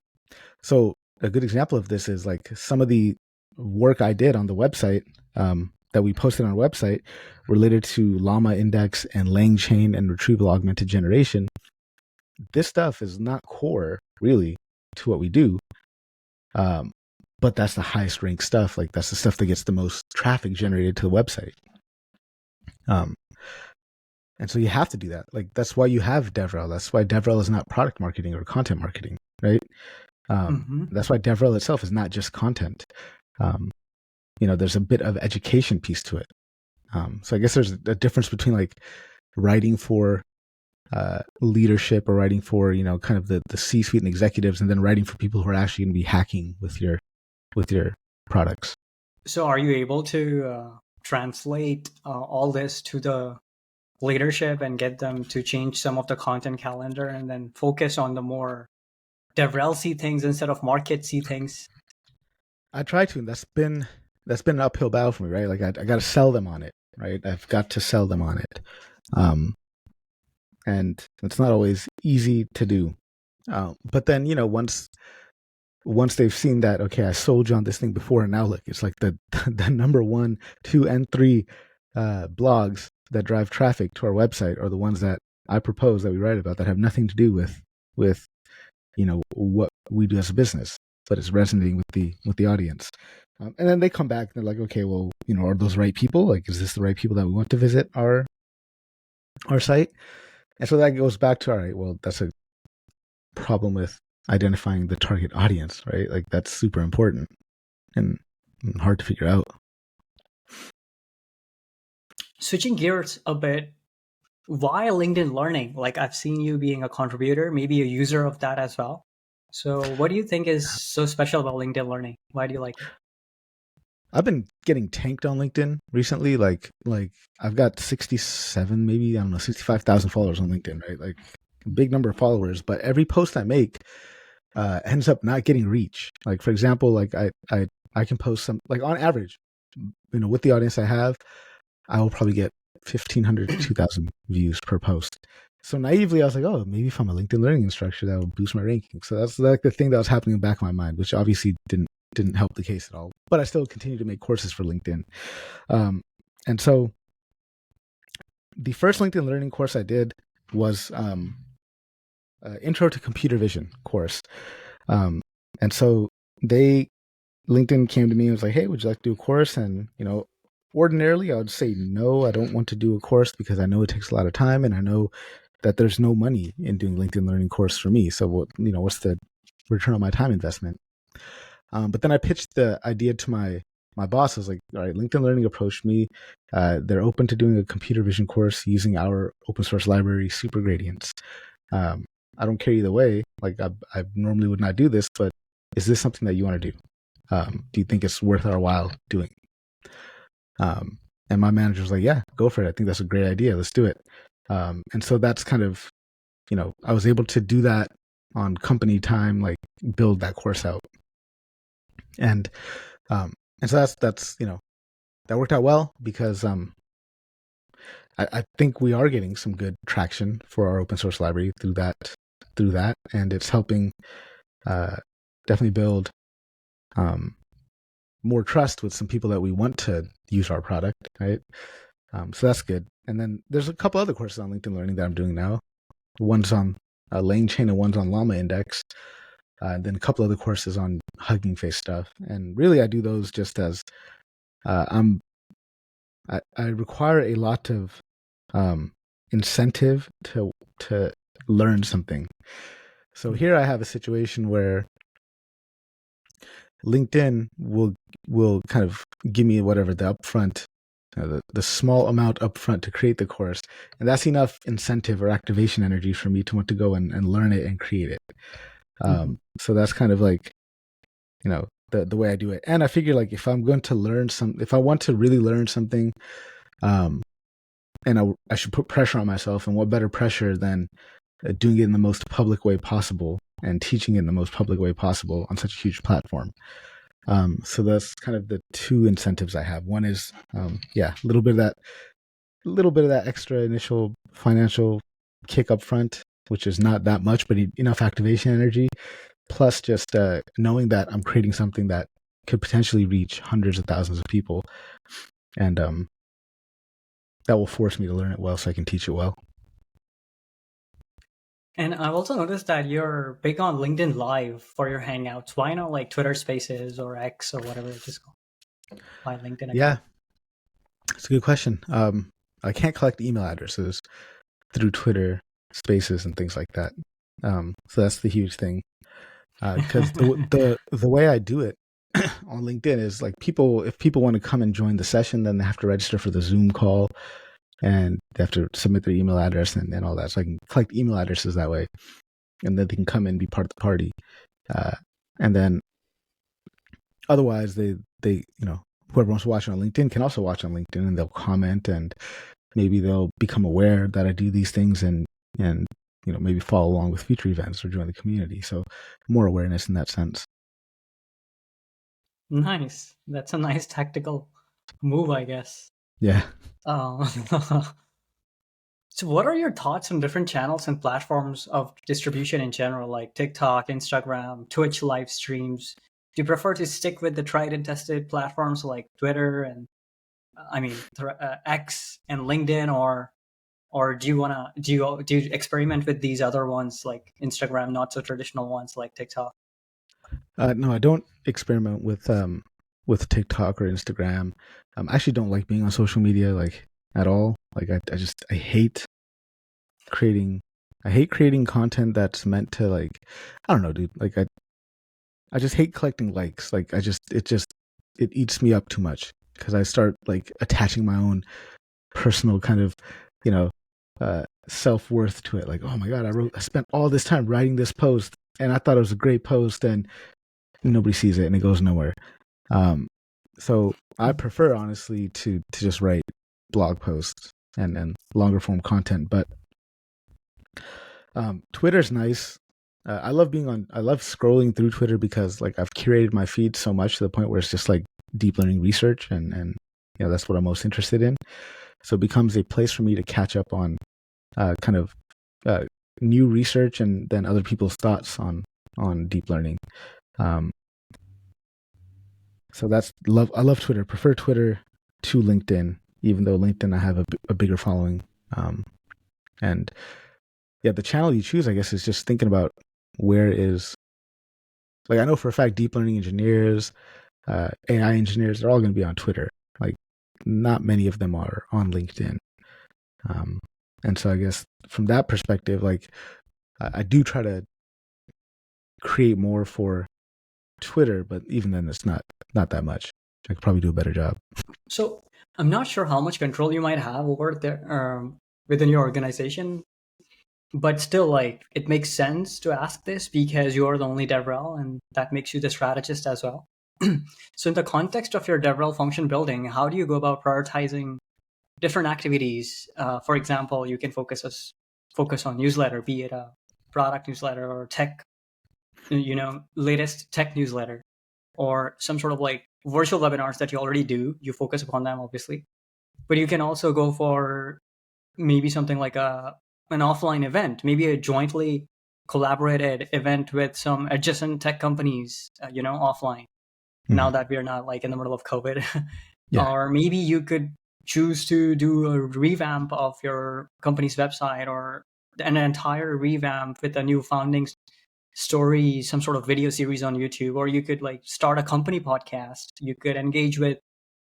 So a good example of this is like some of the work I did on the website that we posted on our website related to llama index and LangChain and retrieval augmented generation, this stuff is not core really to what we do. But that's the highest ranked stuff. Like that's the stuff that gets the most traffic generated to the website. And so you have to do that. Like that's why you have DevRel. That's why DevRel is not product marketing or content marketing, right? That's why DevRel itself is not just content. There's a bit of education piece to it. So I guess there's a difference between like writing for leadership or writing for, kind of the C-suite and executives, and then writing for people who are actually going to be hacking with your products. So are you able to translate all this to the leadership and get them to change some of the content calendar and then focus on the more DevRel-y things instead of market-y things? I try to, and that's been an uphill battle for me, right? Like I got to sell them on it, right? I've got to sell them on it. And it's not always easy to do. But then, once they've seen that, okay, I sold you on this thing before, and now look, it's like the number 1, 2, and 3 blogs that drive traffic to our website are the ones that I propose that we write about that have nothing to do with what we do as a business, but it's resonating with the audience. And then they come back and they're like, okay, well, are those right people? Like, is this the right people that we want to visit our site? And so that goes back to, all right, well, that's a problem with identifying the target audience, right? Like that's super important and hard to figure out. Switching gears a bit, why LinkedIn Learning? Like I've seen you being a contributor, maybe a user of that as well. So what do you think is so special about LinkedIn Learning? Why do you like it? I've been getting tanked on LinkedIn recently. Like I've got 67, maybe, I don't know, 65,000 followers on LinkedIn, right? Like a big number of followers, but every post I make ends up not getting reach. Like for example, like I can post some, like on average, with the audience I have, I will probably get 1,500 to 2,000 views per post. So naively, I was like, oh, maybe if I'm a LinkedIn Learning instructor, that will boost my ranking. So that's like the thing that was happening in the back of my mind, which obviously didn't help the case at all. But I still continue to make courses for LinkedIn. And so the first LinkedIn Learning course I did was Intro to Computer Vision course. And so LinkedIn came to me and was like, hey, would you like to do a course? And, ordinarily I would say, no, I don't want to do a course because I know it takes a lot of time and I know that there's no money in doing LinkedIn Learning course for me. So what's the return on my time investment? But then I pitched the idea to my boss. I was like, all right, LinkedIn Learning approached me. They're open to doing a computer vision course using our open source library, Super Gradients. I don't care either way. Like I normally would not do this, but is this something that you want to do? Do you think it's worth our while doing? And my manager was like, yeah, go for it. I think that's a great idea. Let's do it. And so that's kind of, I was able to do that on company time, like build that course out. And so that's that worked out well because I think we are getting some good traction for our open source library through that, and it's helping definitely build more trust with some people that we want to use our product, right? So that's good. And then there's a couple other courses on LinkedIn Learning that I'm doing now. One's on LangChain and one's on Llama Index. And then a couple other courses on Hugging Face stuff. And really I do those just as I require a lot of incentive to learn something. So here I have a situation where LinkedIn will kind of give me whatever the upfront, the small amount upfront to create the course, and that's enough incentive or activation energy for me to want to go and learn it and create it. So that's kind of like, the way I do it. And I figure like if I'm going to if I want to really learn something, and I should put pressure on myself, and what better pressure than doing it in the most public way possible and teaching it in the most public way possible on such a huge platform. So that's kind of the two incentives I have. One is, a little bit of that extra initial financial kick up front, which is not that much, but enough activation energy, plus just knowing that I'm creating something that could potentially reach hundreds of thousands of people. and that will force me to learn it well so I can teach it well. And I've also noticed that you're big on LinkedIn Live for your Hangouts. Why not like Twitter Spaces or X or whatever it is called? My LinkedIn Yeah, account. it's a good question. I can't collect email addresses through Twitter Spaces and things like that. So that's the huge thing. Because the way I do it on LinkedIn is like if people want to come and join the session, then they have to register for the Zoom call and they have to submit their email address and all that. So I can collect email addresses that way, and then they can come and be part of the party. And then otherwise, they whoever wants to watch on LinkedIn can also watch on LinkedIn, and they'll comment, and maybe they'll become aware that I do these things, and maybe follow along with future events or join the community. So more awareness in that sense. Nice. That's a nice tactical move, I guess. Yeah. So what are your thoughts on different channels and platforms of distribution in general, like TikTok, Instagram, Twitch live streams? Do you prefer to stick with the tried and tested platforms like Twitter and X and LinkedIn, or do you experiment with these other ones like Instagram, not so traditional ones like TikTok? No, I don't experiment with TikTok or Instagram. I actually don't like being on social media like at all. Like I hate creating content that's meant to, like, I don't know, dude. Like I just hate collecting likes. Like it eats me up too much because I start like attaching my own personal kind of, you know, self-worth to it. Like, oh my God, I spent all this time writing this post and I thought it was a great post, and nobody sees it and it goes nowhere. So I prefer, honestly, to just write blog posts and longer form content. But Twitter's nice. I love scrolling through Twitter because, like, I've curated my feed so much to the point where it's just like deep learning research, and that's what I'm most interested in. So it becomes a place for me to catch up on kind of new research and then other people's thoughts on deep learning. So I love Twitter. Prefer Twitter to LinkedIn, even though LinkedIn I have a bigger following. And yeah, the channel you choose, I guess, is just thinking about where is, like, I know for a fact deep learning engineers, AI engineers, they're all going to be on Twitter. Like, not many of them are on LinkedIn. And so I guess from that perspective, like, I do try to create more for Twitter, but even then it's not that much. I could probably do a better job. So I'm not sure how much control you might have over there within your organization, but still, like, it makes sense to ask this because you're the only DevRel, and that makes you the strategist as well. So in the context of your DevRel function building, how do you go about prioritizing different activities? For example, you can focus on newsletter, be it a product newsletter or tech, latest tech newsletter, or some sort of like virtual webinars that you already do. You focus upon them, obviously, but you can also go for maybe something like an offline event, maybe a jointly collaborated event with some adjacent tech companies, offline. Now that we're not like in the middle of COVID, Yeah. or maybe you could choose to do a revamp of your company's website, or an entire revamp with a new founding story, some sort of video series on YouTube, or you could like start a company podcast. You could engage with,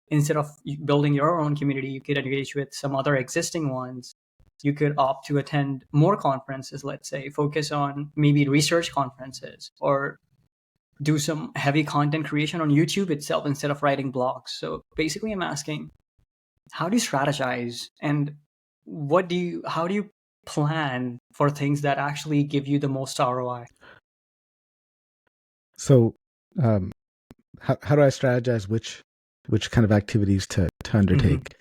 instead of building your own community, you could engage with some other existing ones. You could opt to attend more conferences, let's say, focus on maybe research conferences, or do some heavy content creation on YouTube itself instead of writing blogs. So basically, I'm asking, how do you strategize, and how do you plan for things that actually give you the most ROI? So, how do I strategize which kind of activities to undertake?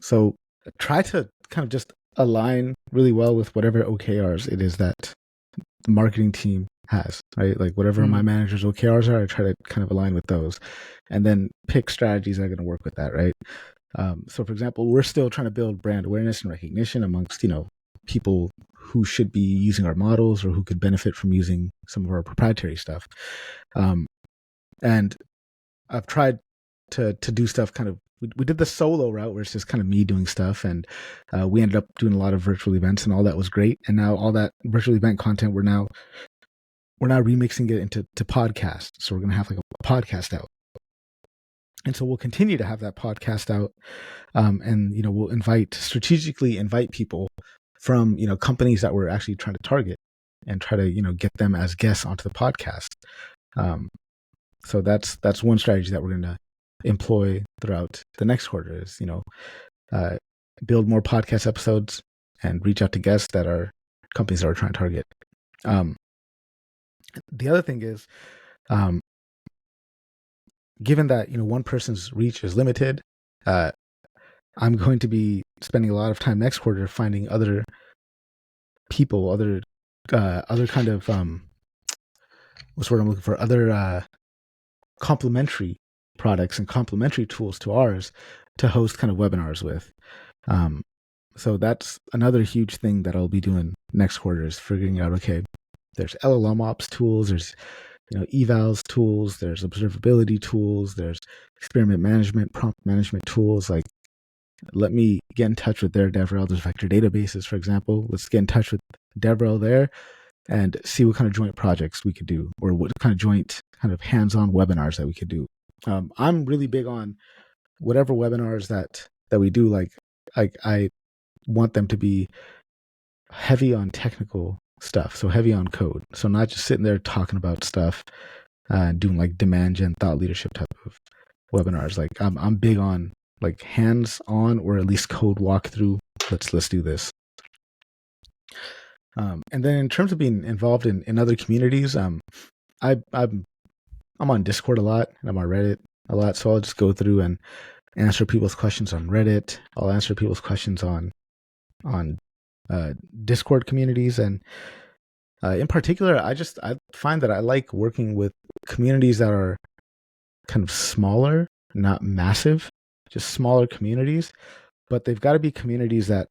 So try to kind of just align really well with whatever OKRs it is that the marketing team has, right? Like whatever my manager's OKRs are, I try to kind of align with those, and then pick strategies that are going to work with that, right? So for example, we're still trying to build brand awareness and recognition amongst, people who should be using our models or who could benefit from using some of our proprietary stuff. And I've tried to do stuff kind of we did the solo route where it's just kind of me doing stuff, and we ended up doing a lot of virtual events, and all that was great. And now all that virtual event content, we're now remixing it into podcasts. So we're going to have like a podcast out, and so we'll continue to have that podcast out, and we'll strategically invite people from companies that we're actually trying to target, and try to get them as guests onto the podcast. So that's one strategy that we're going to employ throughout the next quarter is, build more podcast episodes and reach out to guests that are companies that we're trying to target. The other thing is, given that, one person's reach is limited, I'm going to be spending a lot of time next quarter finding other people, other kind of, what's the word I'm looking for? Other complementary products and complementary tools to ours to host kind of webinars with. So that's another huge thing that I'll be doing next quarter is figuring out, okay, there's LLM ops tools, there's evals tools, there's observability tools, there's experiment management, prompt management tools. Like, let me get in touch with their DevRel. There's vector databases, for example. Let's get in touch with DevRel there and see what kind of joint projects we could do, or what kind of joint kind of hands-on webinars that we could do. I'm really big on whatever webinars that we do. Like I want them to be heavy on technical stuff, so heavy on code. So not just sitting there talking about stuff, doing like demand gen, thought leadership type of webinars. Like I'm big on like hands-on or at least code walkthrough. Let's do this. And then in terms of being involved in other communities, I'm on Discord a lot, and I'm on Reddit a lot. So I'll just go through and answer people's questions on Reddit. I'll answer people's questions on Discord communities, and in particular, I find that I like working with communities that are kind of smaller, not massive, just smaller communities, but they've got to be communities that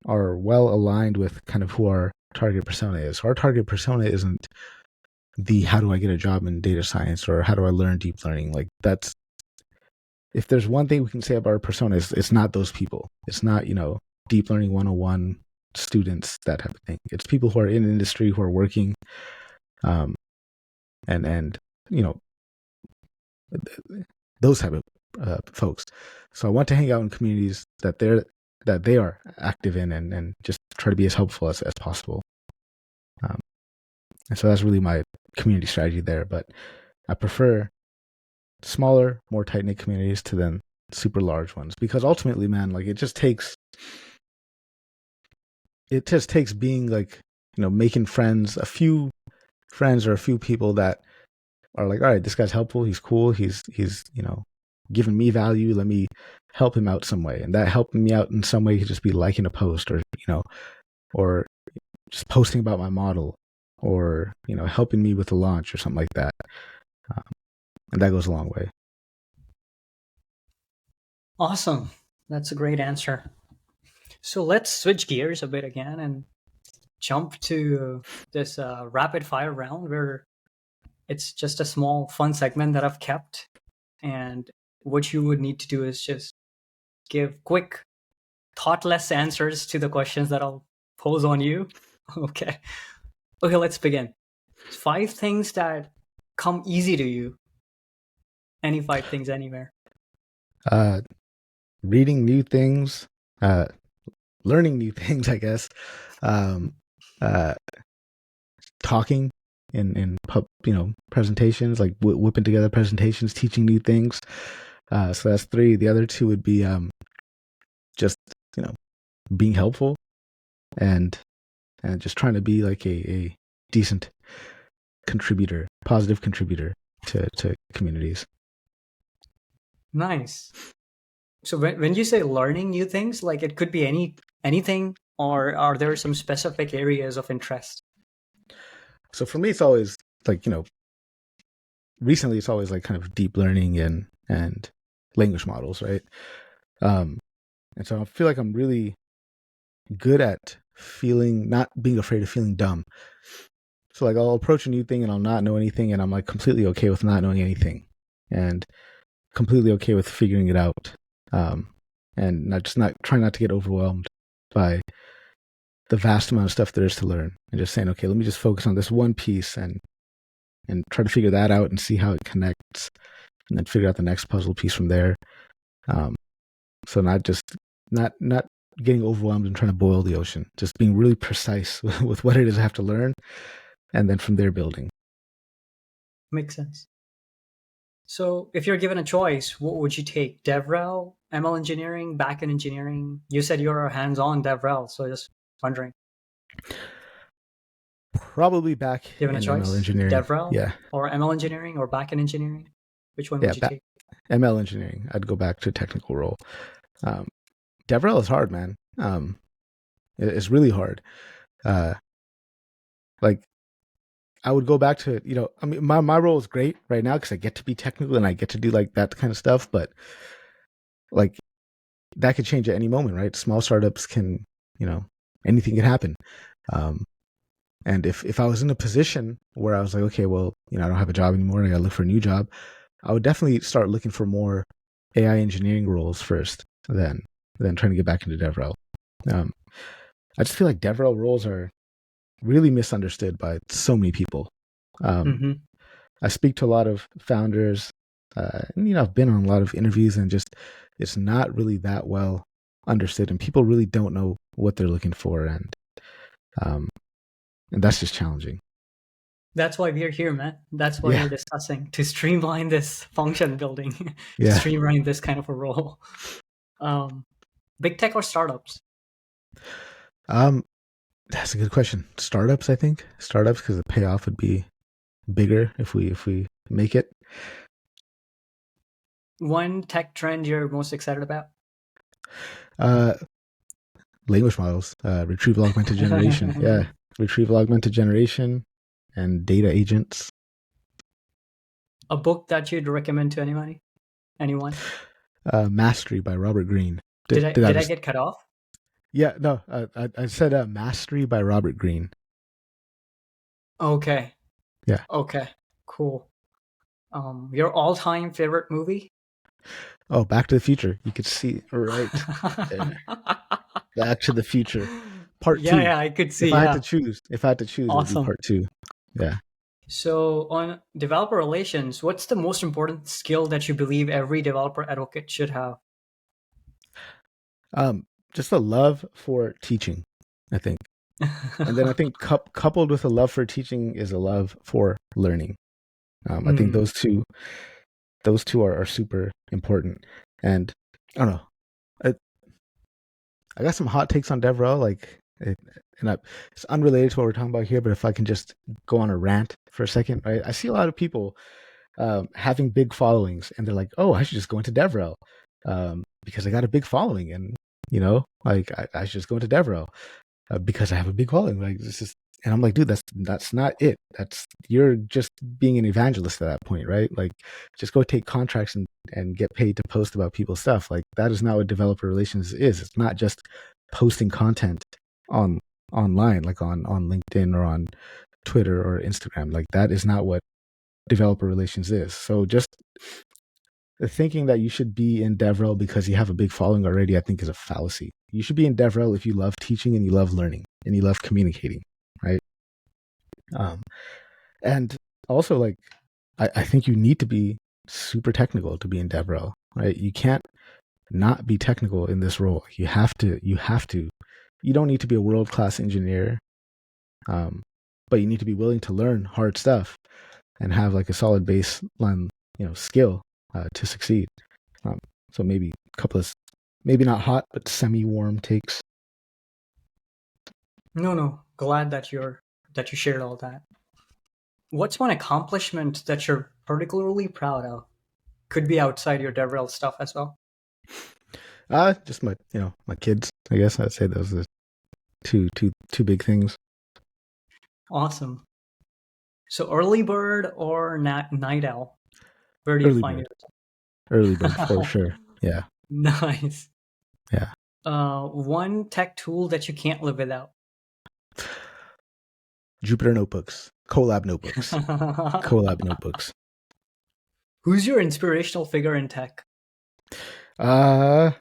are well aligned with kind of who our target persona is. So our target persona isn't the how do I get a job in data science or how do I learn deep learning. Like that's, if there's one thing we can say about our persona, is it's not those people. It's not, deep learning 101 students, that type of thing. It's people who are in industry, who are working, and those type of folks. So I want to hang out in communities that they are active in, and just try to be as helpful as possible. And so that's really my community strategy there. But I prefer smaller, more tight-knit communities to then super large ones, because ultimately, man, like it just takes being like, making friends, a few friends or a few people that are like, all right, this guy's helpful, he's cool, he's giving me value, let me help him out some way. And that helping me out in some way could just be liking a post, or or just posting about my model, or helping me with the launch or something like that. And that goes a long way. Awesome. That's a great answer. So let's switch gears a bit again and jump to this rapid fire round, where it's just a small fun segment that I've kept. And what you would need to do is just give quick, thoughtless answers to the questions that I'll pose on you. Okay, let's begin. 5 things that come easy to you. Any 5 things anywhere. Reading new things, learning new things, I guess. Talking in presentations, like whipping together presentations, teaching new things. So that's 3. The other 2 would be just being helpful, and just trying to be like a decent contributor, positive contributor to communities. Nice. So when you say learning new things, like it could be anything, or are there some specific areas of interest? So for me, it's always like, recently it's always like kind of deep learning and language models, right? And so I feel like I'm really good at not being afraid of feeling dumb. So like I'll approach a new thing and I'll not know anything, and I'm like completely okay with not knowing anything, and completely okay with figuring it out. and not trying not to get overwhelmed by the vast amount of stuff there is to learn, and just saying, okay, let me just focus on this one piece and try to figure that out and see how it connects, and then figure out the next puzzle piece from there. So not getting overwhelmed and trying to boil the ocean, just being really precise with what it is I have to learn, and then from there building. Makes sense. So if you're given a choice, what would you take? DevRel, ML engineering, backend engineering? You said you're a hands-on DevRel, so just wondering. Probably back Given a in choice, ML engineering. DevRel Yeah. or ML engineering or backend engineering? Which one would you take? ML engineering. I'd go back to a technical role. DevRel is hard, man. It's really hard. Like, I would go back to, I mean, my role is great right now because I get to be technical and I get to do like that kind of stuff, but like that could change at any moment, right? Small startups can, anything can happen. And if I was in a position where I was like, okay, well, I don't have a job anymore, I got to look for a new job, I would definitely start looking for more AI engineering roles first, than trying to get back into DevRel. I just feel like DevRel roles are really misunderstood by so many people. I speak to a lot of founders, and I've been on a lot of interviews, and just it's not really that well understood, and people really don't know what they're looking for, and that's just challenging. That's why we're here, man. That's why we're discussing, to streamline this function building, to streamline this kind of a role. Big tech or startups? That's a good question. Startups, I think. Startups, because the payoff would be bigger if we make it. One tech trend you're most excited about? Language models, retrieval augmented generation. Yeah, retrieval augmented generation and data agents. A book that you'd recommend to anybody? Anyone? Mastery by Robert Greene. Did I get cut off? Yeah, no, I said Mastery by Robert Greene. Okay. Yeah. Okay, cool. Your all-time favorite movie? Oh, Back to the Future. You could see right there. Back to the Future. Part 2. Yeah, I could see. If I had to choose, awesome. It would be part 2. Yeah. So on developer relations, what's the most important skill that you believe every developer advocate should have? Just a love for teaching, I think. And then I think coupled with a love for teaching is a love for learning. I think those two are super important. And I don't know, I got some hot takes on DevRel, it's unrelated to what we're talking about here, but if I can just go on a rant for a second, right? I see a lot of people having big followings, and they're like, oh, I should just go into DevRel because I got a big following, and I should just go into DevRel because I have a big following. Like, this is, and I'm like, dude, that's not it. You're just being an evangelist at that point, right? Like, just go take contracts and get paid to post about people's stuff. Like, that is not what developer relations is. It's not just posting content online, like on LinkedIn or on Twitter or Instagram. Like, that is not what developer relations is. So just thinking that you should be in DevRel because you have a big following already, I think, is a fallacy. You should be in DevRel if you love teaching and you love learning and you love communicating, right? And also, like, I think you need to be super technical to be in DevRel, right? You can't not be technical in this role. You have to. You don't need to be a world-class engineer, but you need to be willing to learn hard stuff and have like a solid baseline, skill to succeed. So maybe a couple of, maybe not hot, but semi-warm takes. No. Glad that you shared all that. What's one accomplishment that you're particularly proud of? Could be outside your DevRel stuff as well. Just my kids. I guess I'd say those are two big things. Awesome. So early bird or night owl? Where do you find it? Early bird for sure. Yeah. Nice. Yeah. One tech tool that you can't live without. Jupyter notebooks, Collab notebooks, Collab notebooks. Who's your inspirational figure in tech? Uh,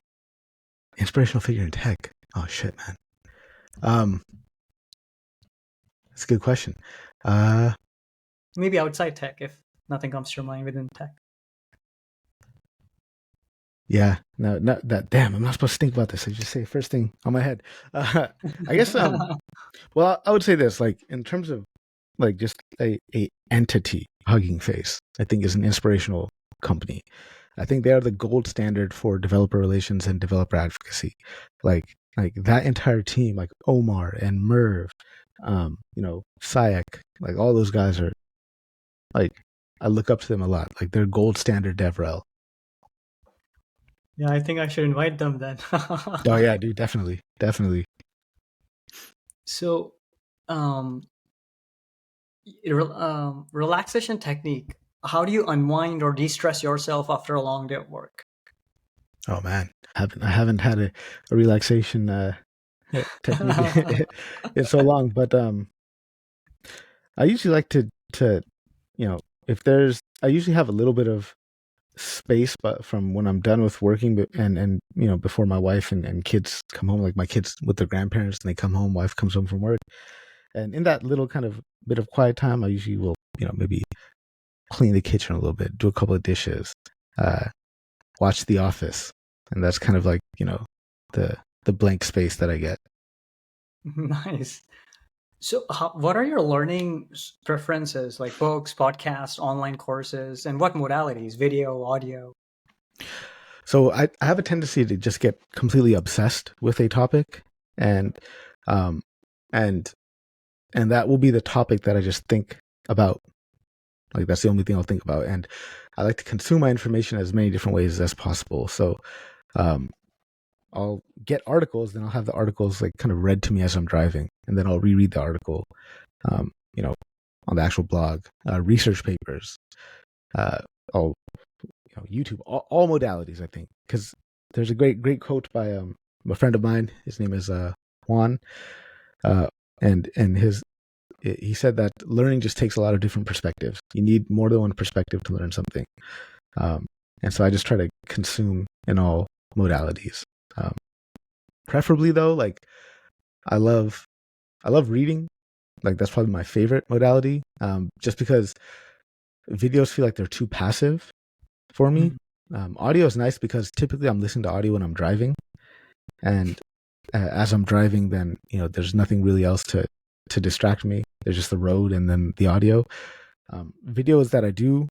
inspirational figure in tech. Oh shit, man. That's a good question. Maybe outside tech, if nothing comes to your mind within tech. Yeah, no, that. Damn, I'm not supposed to think about this. I just say first thing on my head. I guess. Well, I would say this, like in terms of like just a entity, Hugging Face, I think is an inspirational company. I think they are the gold standard for developer relations and developer advocacy. Like that entire team, like Omar and Merv, Sayak, like all those guys are like, I look up to them a lot. Like they're gold standard DevRel. Yeah, I think I should invite them then. Oh yeah, dude, definitely. So, um, relaxation technique. How do you unwind or de-stress yourself after a long day of work? Oh man, I haven't had a relaxation technique in so long, but I usually like to if there's I usually have a little bit of space, but from when I'm done with working, and before my wife and kids come home, like my kids with their grandparents, and they come home, wife comes home from work, and in that little kind of bit of quiet time, I usually will maybe clean the kitchen a little bit, do a couple of dishes, watch The Office, and that's kind of like the blank space that I get. Nice. So, what are your learning preferences, like books, podcasts, online courses, and what modalities? Video, audio? So I have a tendency to just get completely obsessed with a topic, and um and and that will be the topic that I just think about. Like that's the only thing I'll think about, and I like to consume my information as many different ways as possible. So um I'll get articles, then I'll have the articles like kind of read to me as I'm driving, and then I'll reread the article, um, you know, on the actual blog, research papers, all YouTube, all modalities. I think because there's a great quote by a friend of mine. His name is Juan, and he said that learning just takes a lot of different perspectives. You need more than one perspective to learn something, and so I just try to consume in all modalities. Preferably though, like I love reading. Like that's probably my favorite modality. Just because videos feel like they're too passive for me. Audio is nice because typically I'm listening to audio when I'm driving, and as I'm driving, then there's nothing really else to distract me. There's just the road and then the audio. Videos that I do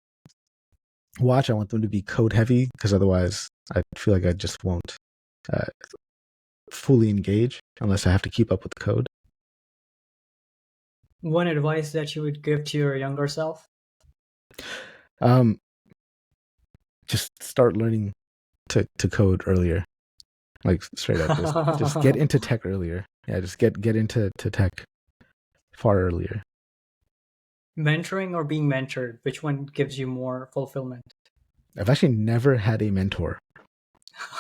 watch, I want them to be code heavy because otherwise I feel like I just won't fully engage unless I have to keep up with the code. One advice that you would give to your younger self? Just start learning to code earlier. Like straight up, just get into tech earlier. Yeah, just get into tech far earlier. Mentoring or being mentored, which one gives you more fulfillment? I've actually never had a mentor.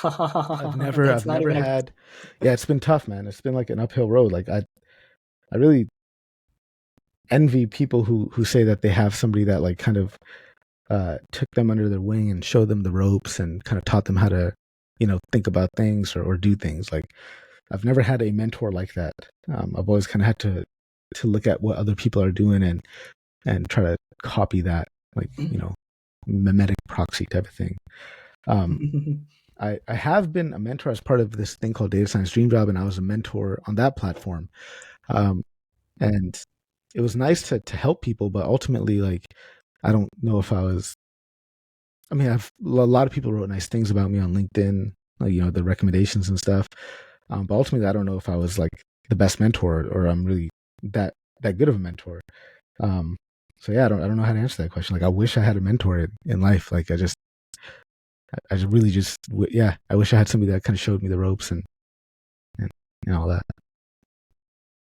I've That's not never even a. had. Yeah, it's been tough, man. It's been like an uphill road. Like I really envy people who say that they have somebody that like kind of took them under their wing and showed them the ropes and kind of taught them how to think about things or do things. Like I've never had a mentor like that. I've always kind of had to look at what other people are doing and try to copy that, like mimetic proxy type of thing. I have been a mentor as part of this thing called Data Science Dream Job, and I was a mentor on that platform. And it was nice to help people, but ultimately, like, I don't know if I was. I mean, a lot of people wrote nice things about me on LinkedIn, like the recommendations and stuff. But ultimately, I don't know if I was like the best mentor or I'm really that good of a mentor. So yeah, I don't know how to answer that question. Like, I wish I had a mentor in life. Like, I really just yeah, I wish I had somebody that kind of showed me the ropes and all that.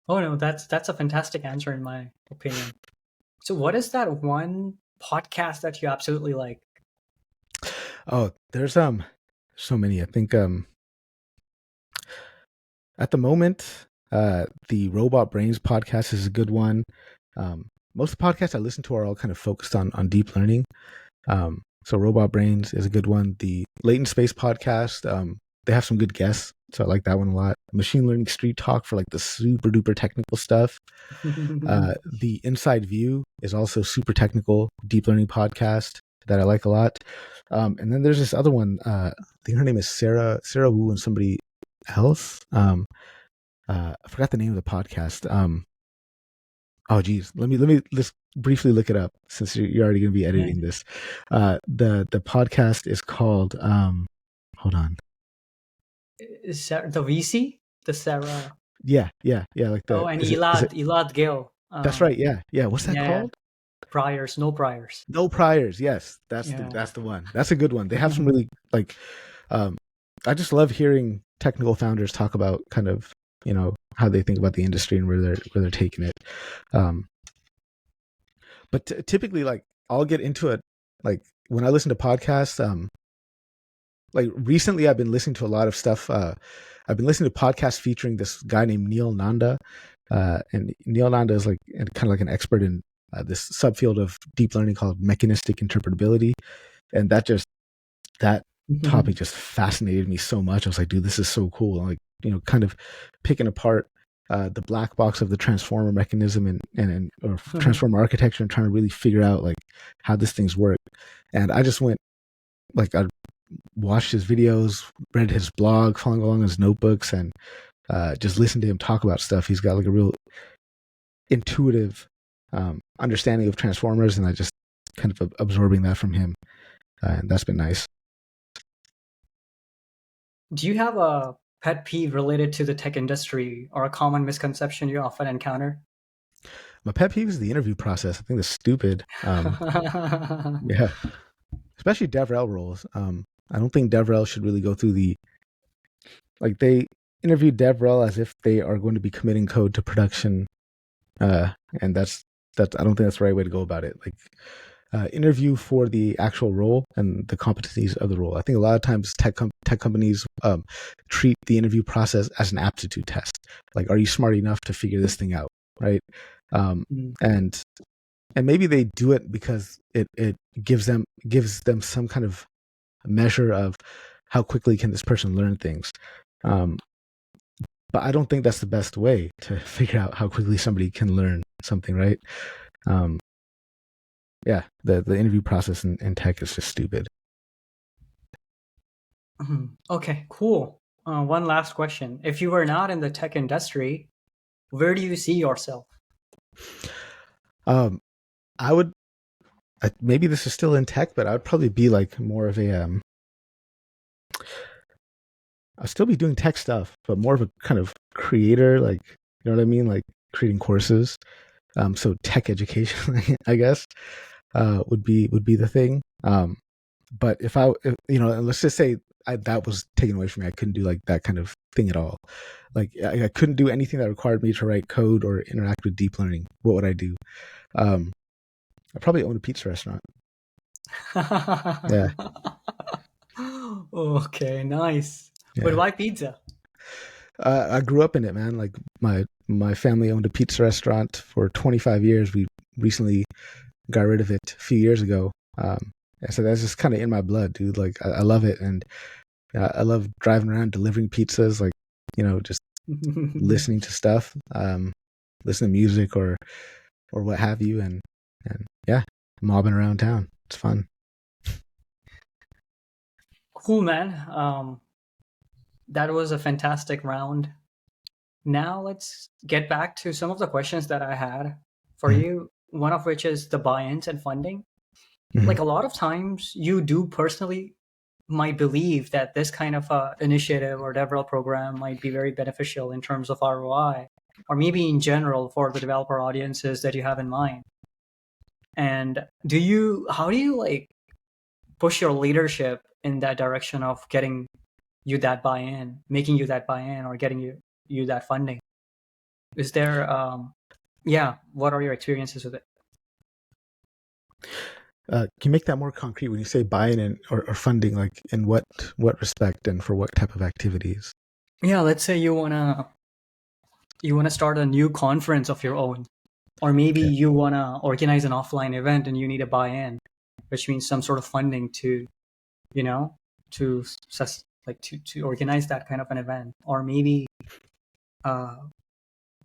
Oh no, that's a fantastic answer in my opinion. So what is that one podcast that you absolutely like? Oh, there's so many. I think at the moment, the Robot Brains podcast is a good one. Most of the podcasts I listen to are all kind of focused on deep learning. So So Robot Brains is a good one. The Latent Space podcast, they have some good guests, so I like that one a lot. Machine Learning Street Talk for like the super duper technical stuff. The Inside View is also super technical, deep learning podcast that I like a lot. And then there's this other one. I think her name is Sarah Wu and somebody else. I forgot the name of the podcast. Oh geez, let me just briefly look it up since you're already going to be editing this. The podcast is called. Hold on. Is the VC, the Sarah. Yeah. Like the. And is Elad Gil. That's right. Yeah. What's that called? Priors, no priors. No priors. Yes, that's the one. That's a good one. They have some really like. I just love hearing technical founders talk about kind of how they think about the industry and where they're taking it. But typically, like I'll get into it. Like when I listen to podcasts, like recently I've been listening to a lot of stuff. I've been listening to podcasts featuring this guy named Neil Nanda, and Neil Nanda is like kind of like an expert in this subfield of deep learning called mechanistic interpretability, and that topic just fascinated me so much. I was like, dude, this is so cool. Like kind of picking apart the black box of the transformer mechanism and transformer architecture and trying to really figure out like how this things work. And I just went like I watched his videos, read his blog, following along his notebooks, and just listened to him talk about stuff. He's got like a real intuitive understanding of transformers, and I just kind of absorbing that from him, and that's been nice. Do you have a pet peeve related to the tech industry or a common misconception you often encounter? My pet peeve is the interview process. I think that's stupid. Yeah, especially DevRel roles. I don't think DevRel should really go through they interview DevRel as if they are going to be committing code to production, and that's I don't think that's the right way to go about it. Like interview for the actual role and the competencies of the role. I think a lot of times tech companies treat the interview process as an aptitude test. Like, are you smart enough to figure this thing out, right? And maybe they do it because it gives them some kind of measure of how quickly can this person learn things. But I don't think that's the best way to figure out how quickly somebody can learn something, right? Yeah, the interview process in tech is just stupid. Okay, cool. One last question. If you were not in the tech industry, where do you see yourself? I would, maybe this is still in tech, but I would probably be like more of a, I'll still be doing tech stuff, but more of a kind of creator, like, you know what I mean? Like creating courses. So tech education, I guess, would be the thing. But if let's just say that was taken away from me, I couldn't do like that kind of thing at all. Like I couldn't do anything that required me to write code or interact with deep learning. What would I do? I probably own a pizza restaurant. Yeah. Okay, nice. Yeah. But why pizza? I grew up in it, man. Like my family owned a pizza restaurant for 25 years. We recently got rid of it a few years ago. So that's just kind of in my blood, dude. Like I love it, and I love driving around delivering pizzas. Like just listening to stuff, listening to music or what have you, and yeah, mobbing around town. It's fun. Cool, man. That was a fantastic round. Now let's get back to some of the questions that I had for you. One of which is the buy-ins and funding. Like a lot of times you do personally might believe that this kind of initiative or DevRel program might be very beneficial in terms of ROI, or maybe in general for the developer audiences that you have in mind. And how do you like push your leadership in that direction of getting you that buy-in, making you that buy-in, or getting you that funding? Is there what are your experiences with it? Can you make that more concrete when you say buy-in or funding? Like in what respect and for what type of activities? Yeah, let's say you wanna start a new conference of your own, or maybe you wanna organize an offline event and you need a buy-in. which means some sort of funding to, you know, to to organize that kind of an event. Or maybe I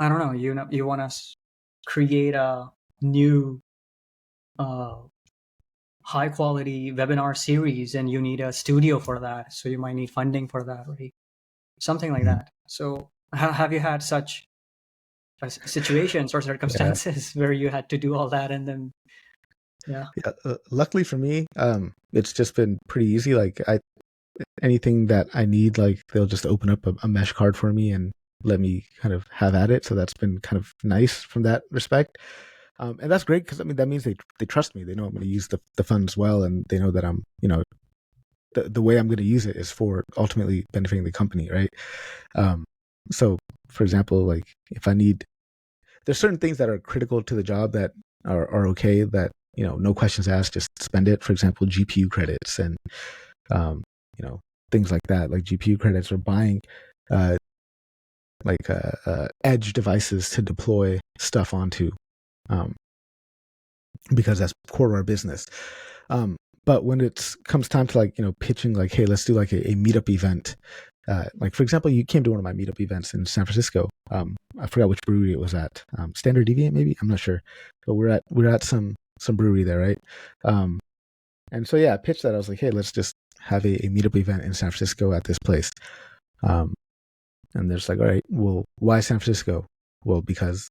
don't know, you want to create a new high quality webinar series, and you need a studio for that, so you might need funding for that, right? Something like Mhm. that. So have you had such situations or Yeah. circumstances where you had to do all that, and then yeah. Yeah. Luckily for me, it's just been pretty easy. Like anything that I need, like they'll just open up a mesh card for me and let me kind of have at it. So that's been kind of nice from that respect. And that's great because I mean that means they trust me. They know I'm going to use the funds well, and they know that I'm, you know, the way I'm going to use it is for ultimately benefiting the company, right? Um, so for example, like if I need, there's certain things that are critical to the job that are okay, that, you know, no questions asked, just spend it. For example, GPU credits and you know, things like that, like GPU credits, or buying uh, edge devices to deploy stuff onto, um, because that's core to our business. But when it comes time to, like, you know, pitching, like, hey, let's do like a meetup event. Like for example, you came to one of my meetup events in San Francisco. I forgot which brewery it was at. Standard Deviant, maybe, I'm not sure. But we're at some brewery there, right? And so yeah, I pitched that. I was like, hey, let's just have a meetup event in San Francisco at this place. And they're just like, all right, well, why San Francisco? Well, because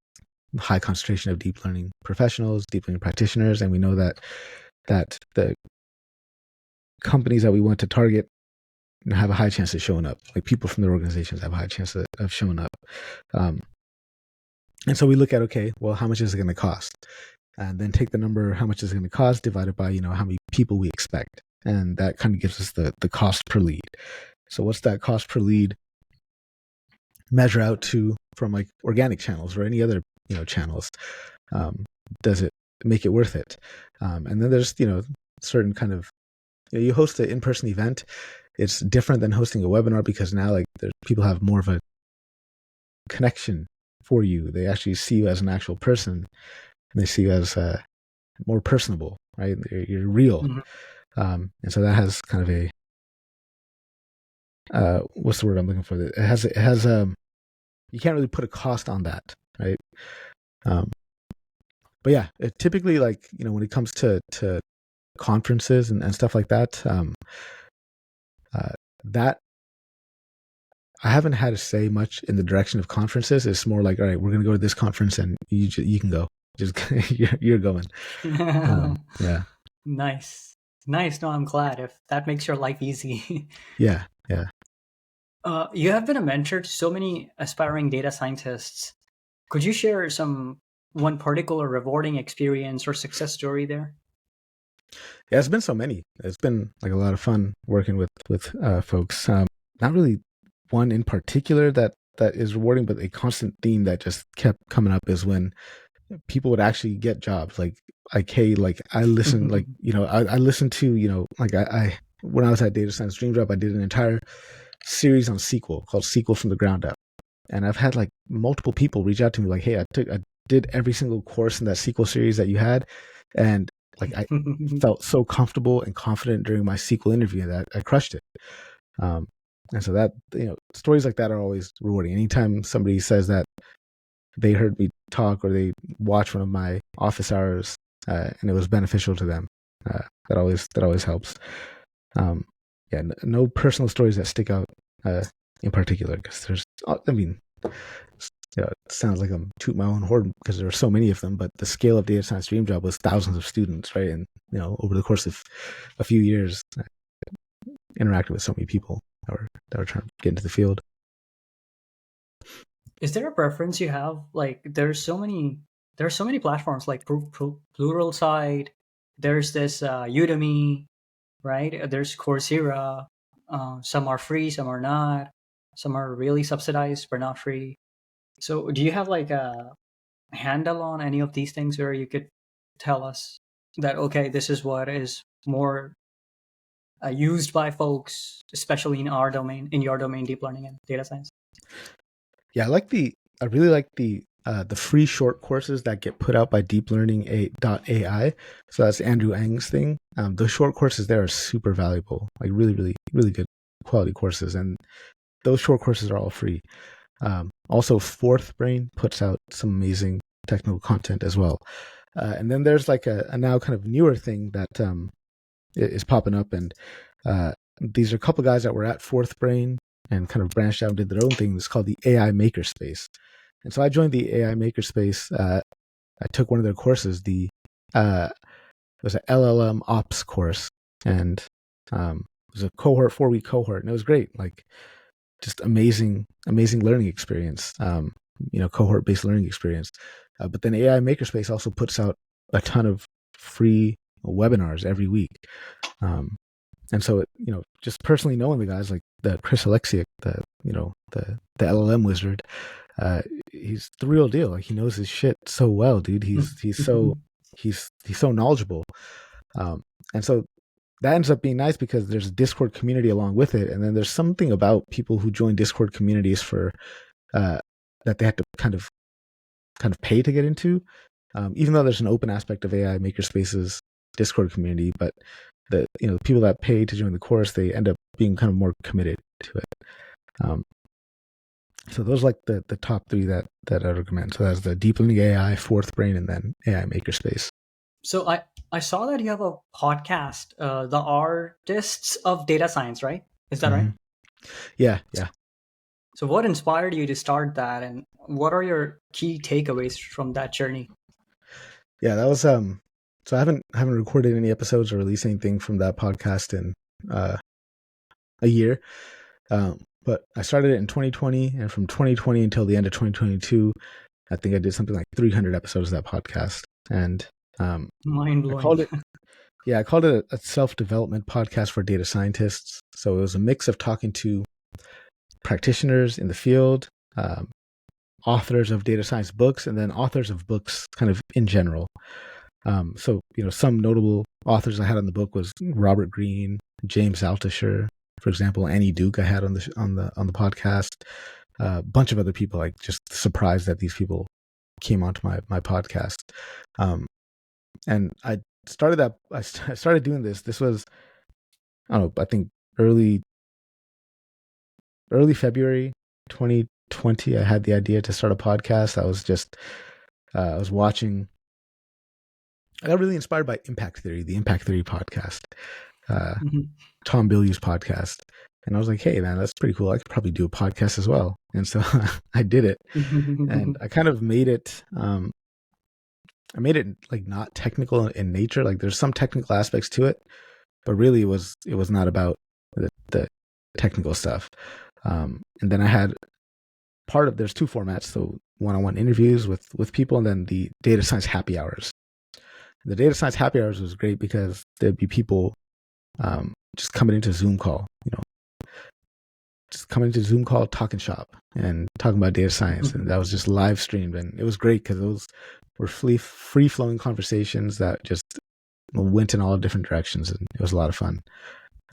high concentration of deep learning professionals, deep learning practitioners, and we know that the companies that we want to target have a high chance of showing up. Like people from their organizations have a high chance of showing up. And so we look at, okay, well, how much is it going to cost? And then take the number, how much is it going to cost, divided by, you know, how many people we expect. And that kind of gives us the cost per lead. So what's that cost per lead measure out to from like organic channels or any other, you know, channels? Does it make it worth it? And then there's, you know, certain kind of, you know, you host an in-person event. It's different than hosting a webinar because now, like, people have more of a connection for you. They actually see you as an actual person, and they see you as more personable, right? You're real. Mhm. And so that has kind of a what's the word I'm looking for? It has you can't really put a cost on that, right? But yeah, typically, like, you know, when it comes to conferences and stuff like that, that I haven't had to say much in the direction of conferences. It's more like, all right, we're going to go to this conference, and you can go. Just you're going. Yeah, Nice. Nice. No, I'm glad if that makes your life easy. yeah, yeah. You have been a mentor to so many aspiring data scientists. Could you share one particular rewarding experience or success story there? Yeah, it's been so many. It's been like a lot of fun working with folks. Not really one in particular that is rewarding, but a constant theme that just kept coming up is when people would actually get jobs. Like hey, like I listen, like, you know, I listen to, you know, like I when I was at Data Science Dream Drop, I did an entire series on SQL called SQL from the Ground Up, and I've had like multiple people reach out to me like, hey, I did every single course in that SQL series that you had, and like I felt so comfortable and confident during my SQL interview that I crushed it. Um, and so that, you know, stories like that are always rewarding. Anytime somebody says that they heard me talk or they watched one of my office hours and it was beneficial to them, that always helps. Yeah, no personal stories that stick out in particular, because there's, I mean, you know, it sounds like I'm tooting my own horn because there are so many of them, but the scale of Data Science Dream Job was thousands of students, right? And, you know, over the course of a few years, I interacted with so many people that were trying to get into the field. Is there a preference you have? Like, there are so many platforms like Pluralsight. There's this Udemy, right? There's Coursera. Some are free, some are not. Some are really subsidized but not free. So, do you have like a handle on any of these things where you could tell us that, okay, this is what is more used by folks, especially in our domain, in your domain, deep learning and data science? Yeah, I really like the free short courses that get put out by deeplearning.ai. So that's Andrew Ng's thing. Those short courses there are super valuable, like really, really, really good quality courses. And those short courses are all free. Also, Fourth Brain puts out some amazing technical content as well. And then there's like a now kind of newer thing that is popping up. And these are a couple guys that were at Fourth Brain and kind of branched out and did their own thing. It's called the AI Makerspace. And so I joined the AI Makerspace. I took one of their courses. It was an LLM Ops course, and it was a 4-week cohort, and it was great. Like, just amazing learning experience. Cohort-based learning experience. But then AI Makerspace also puts out a ton of free webinars every week. And so, just personally knowing the guys like the Chris Alexiak, the LLM wizard, he's the real deal. Like, he knows his shit so well, dude. He's so knowledgeable. And so that ends up being nice because there's a Discord community along with it. And then there's something about people who join Discord communities for that they have to kind of pay to get into. Even though there's an open aspect of AI Makerspace's Discord community, but the people that pay to join the course, they end up being kind of more committed to it. So those are like the top three that I recommend. So that's the Deep Learning AI, Fourth Brain, and then AI Makerspace. So I saw that you have a podcast, the Artists of Data Science, right? Is that right? Yeah. So what inspired you to start that, and what are your key takeaways from that journey? Yeah, that was so I haven't recorded any episodes or released anything from that podcast in a year. But I started it in 2020, and from 2020 until the end of 2022, I think I did something like 300 episodes of that podcast. And mind blowing. I called it a self-development podcast for data scientists. So it was a mix of talking to practitioners in the field, authors of data science books, and then authors of books kind of in general. So some notable authors I had on the book was Robert Greene, James Altucher, for example, Annie Duke I had on the podcast. A bunch of other people, like, just surprised that these people came onto my podcast. And I started doing this. This was, I don't know, I think early February 2020. I had the idea to start a podcast. I was watching. I got really inspired by Impact Theory, the Impact Theory podcast, Tom Bilyeu's podcast. And I was like, hey, man, that's pretty cool. I could probably do a podcast as well. And so I did it. And I kind of made it, like not technical in nature. Like, there's some technical aspects to it, but really it was not about the technical stuff. And then I had there's two formats. So one-on-one interviews with people, and then the data science happy hours. The data science happy hours was great because there'd be people just coming into Zoom call, talking shop and talking about data science. And that was just live streamed. And it was great because those were free flowing conversations that just went in all different directions. And it was a lot of fun.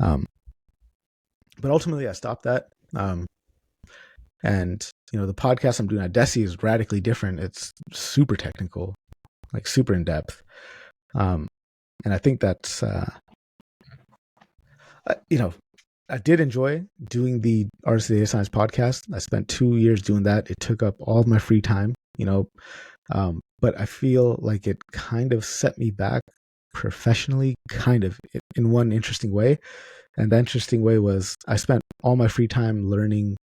But ultimately I stopped that. And the podcast I'm doing at Deci is radically different. It's super technical, like super in depth. And I think that's, I did enjoy doing the Artists of Data Science podcast. I spent 2 years doing that. It took up all of my free time, but I feel like it kind of set me back professionally, kind of, in one interesting way. And the interesting way was I spent all my free time reading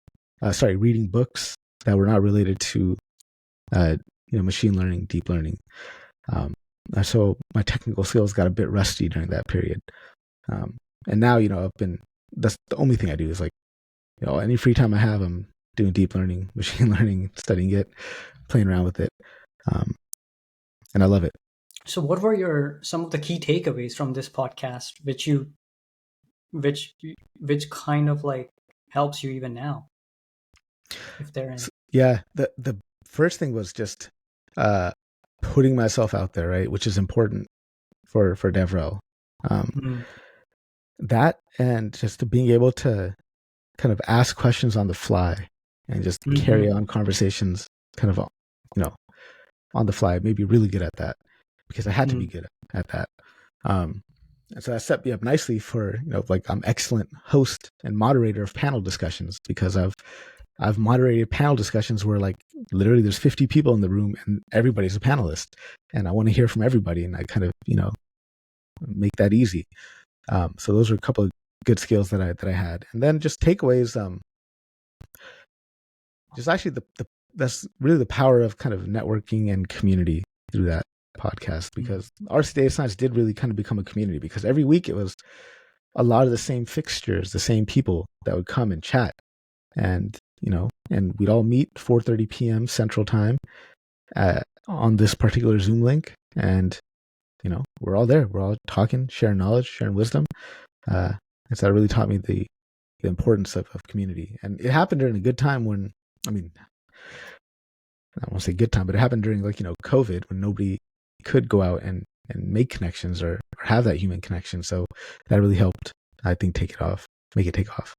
books that were not related to, machine learning, deep learning. So my technical skills got a bit rusty during that period. And now, that's the only thing I do is, like, any free time I have, I'm doing deep learning, machine learning, studying it, playing around with it. And I love it. So what were some of the key takeaways from this podcast, which kind of like helps you even now, if there any? Yeah. The first thing was just, putting myself out there, right? Which is important for DevRel. That, and just being able to kind of ask questions on the fly and just carry on conversations kind of on the fly, maybe really good at that, because I had to be good at that. And so that set me up nicely for, like, I'm excellent host and moderator of panel discussions, because I've moderated panel discussions where, like, literally there's 50 people in the room and everybody's a panelist, and I want to hear from everybody, and I kind of, make that easy. So those are a couple of good skills that I had. And then just takeaways, just actually that's really the power of kind of networking and community through that podcast, because RC Data Science did really kind of become a community, because every week it was a lot of the same fixtures, the same people that would come and chat, and and we'd all meet 4:30 p.m. Central Time on this particular Zoom link, and we're all there, we're all talking, sharing knowledge, sharing wisdom. And so that really taught me the importance of community. And it happened during a good time when, I won't say good time, but it happened during, like, COVID, when nobody could go out and make connections or have that human connection. So that really helped, I think, make it take off.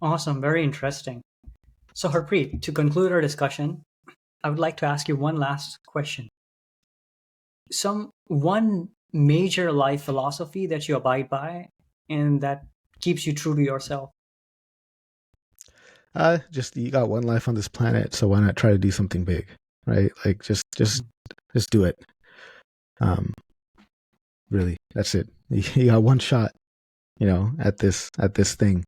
Awesome. Very interesting. So Harpreet, to conclude our discussion, I would like to ask you one last question. One major life philosophy that you abide by and that keeps you true to yourself. Just, you got one life on this planet, so why not try to do something big, right? Like, just do it. Really, that's it. You got one shot, at this thing.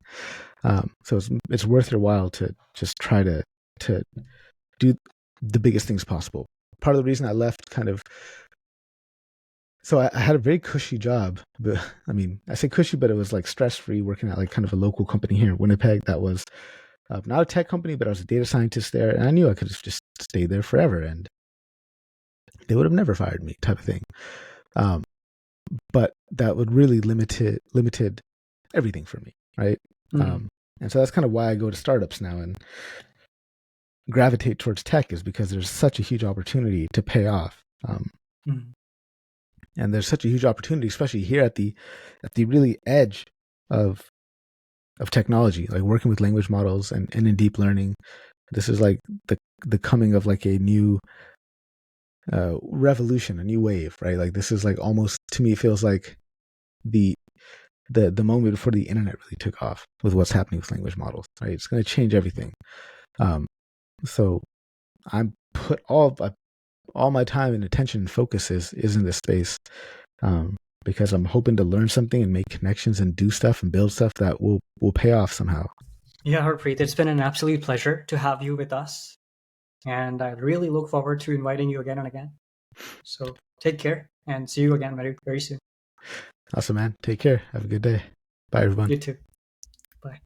So it's worth your while to just try to do the biggest things possible. Part of the reason I left so I had a very cushy job, but I say cushy, but it was like stress-free, working at like kind of a local company here in Winnipeg that was not a tech company, but I was a data scientist there, and I knew I could have just stayed there forever and they would have never fired me, type of thing. But that would really limited everything for me, right? And so that's kind of why I go to startups now and gravitate towards tech, is because there's such a huge opportunity to pay off. And there's such a huge opportunity, especially here at the really edge of technology, like working with language models and in deep learning. This is like the coming of like a new revolution, a new wave, right? Like, this is like, almost, to me, feels like the moment before the internet really took off with what's happening with language models, right? It's going to change everything. So I'm put all my time and attention and focus is in this space, because I'm hoping to learn something and make connections and do stuff and build stuff that will pay off somehow. Yeah, Harpreet, it's been an absolute pleasure to have you with us, and I really look forward to inviting you again and again. So take care and see you again very, very soon. Awesome, man. Take care. Have a good day. Bye, everyone. You too. Bye.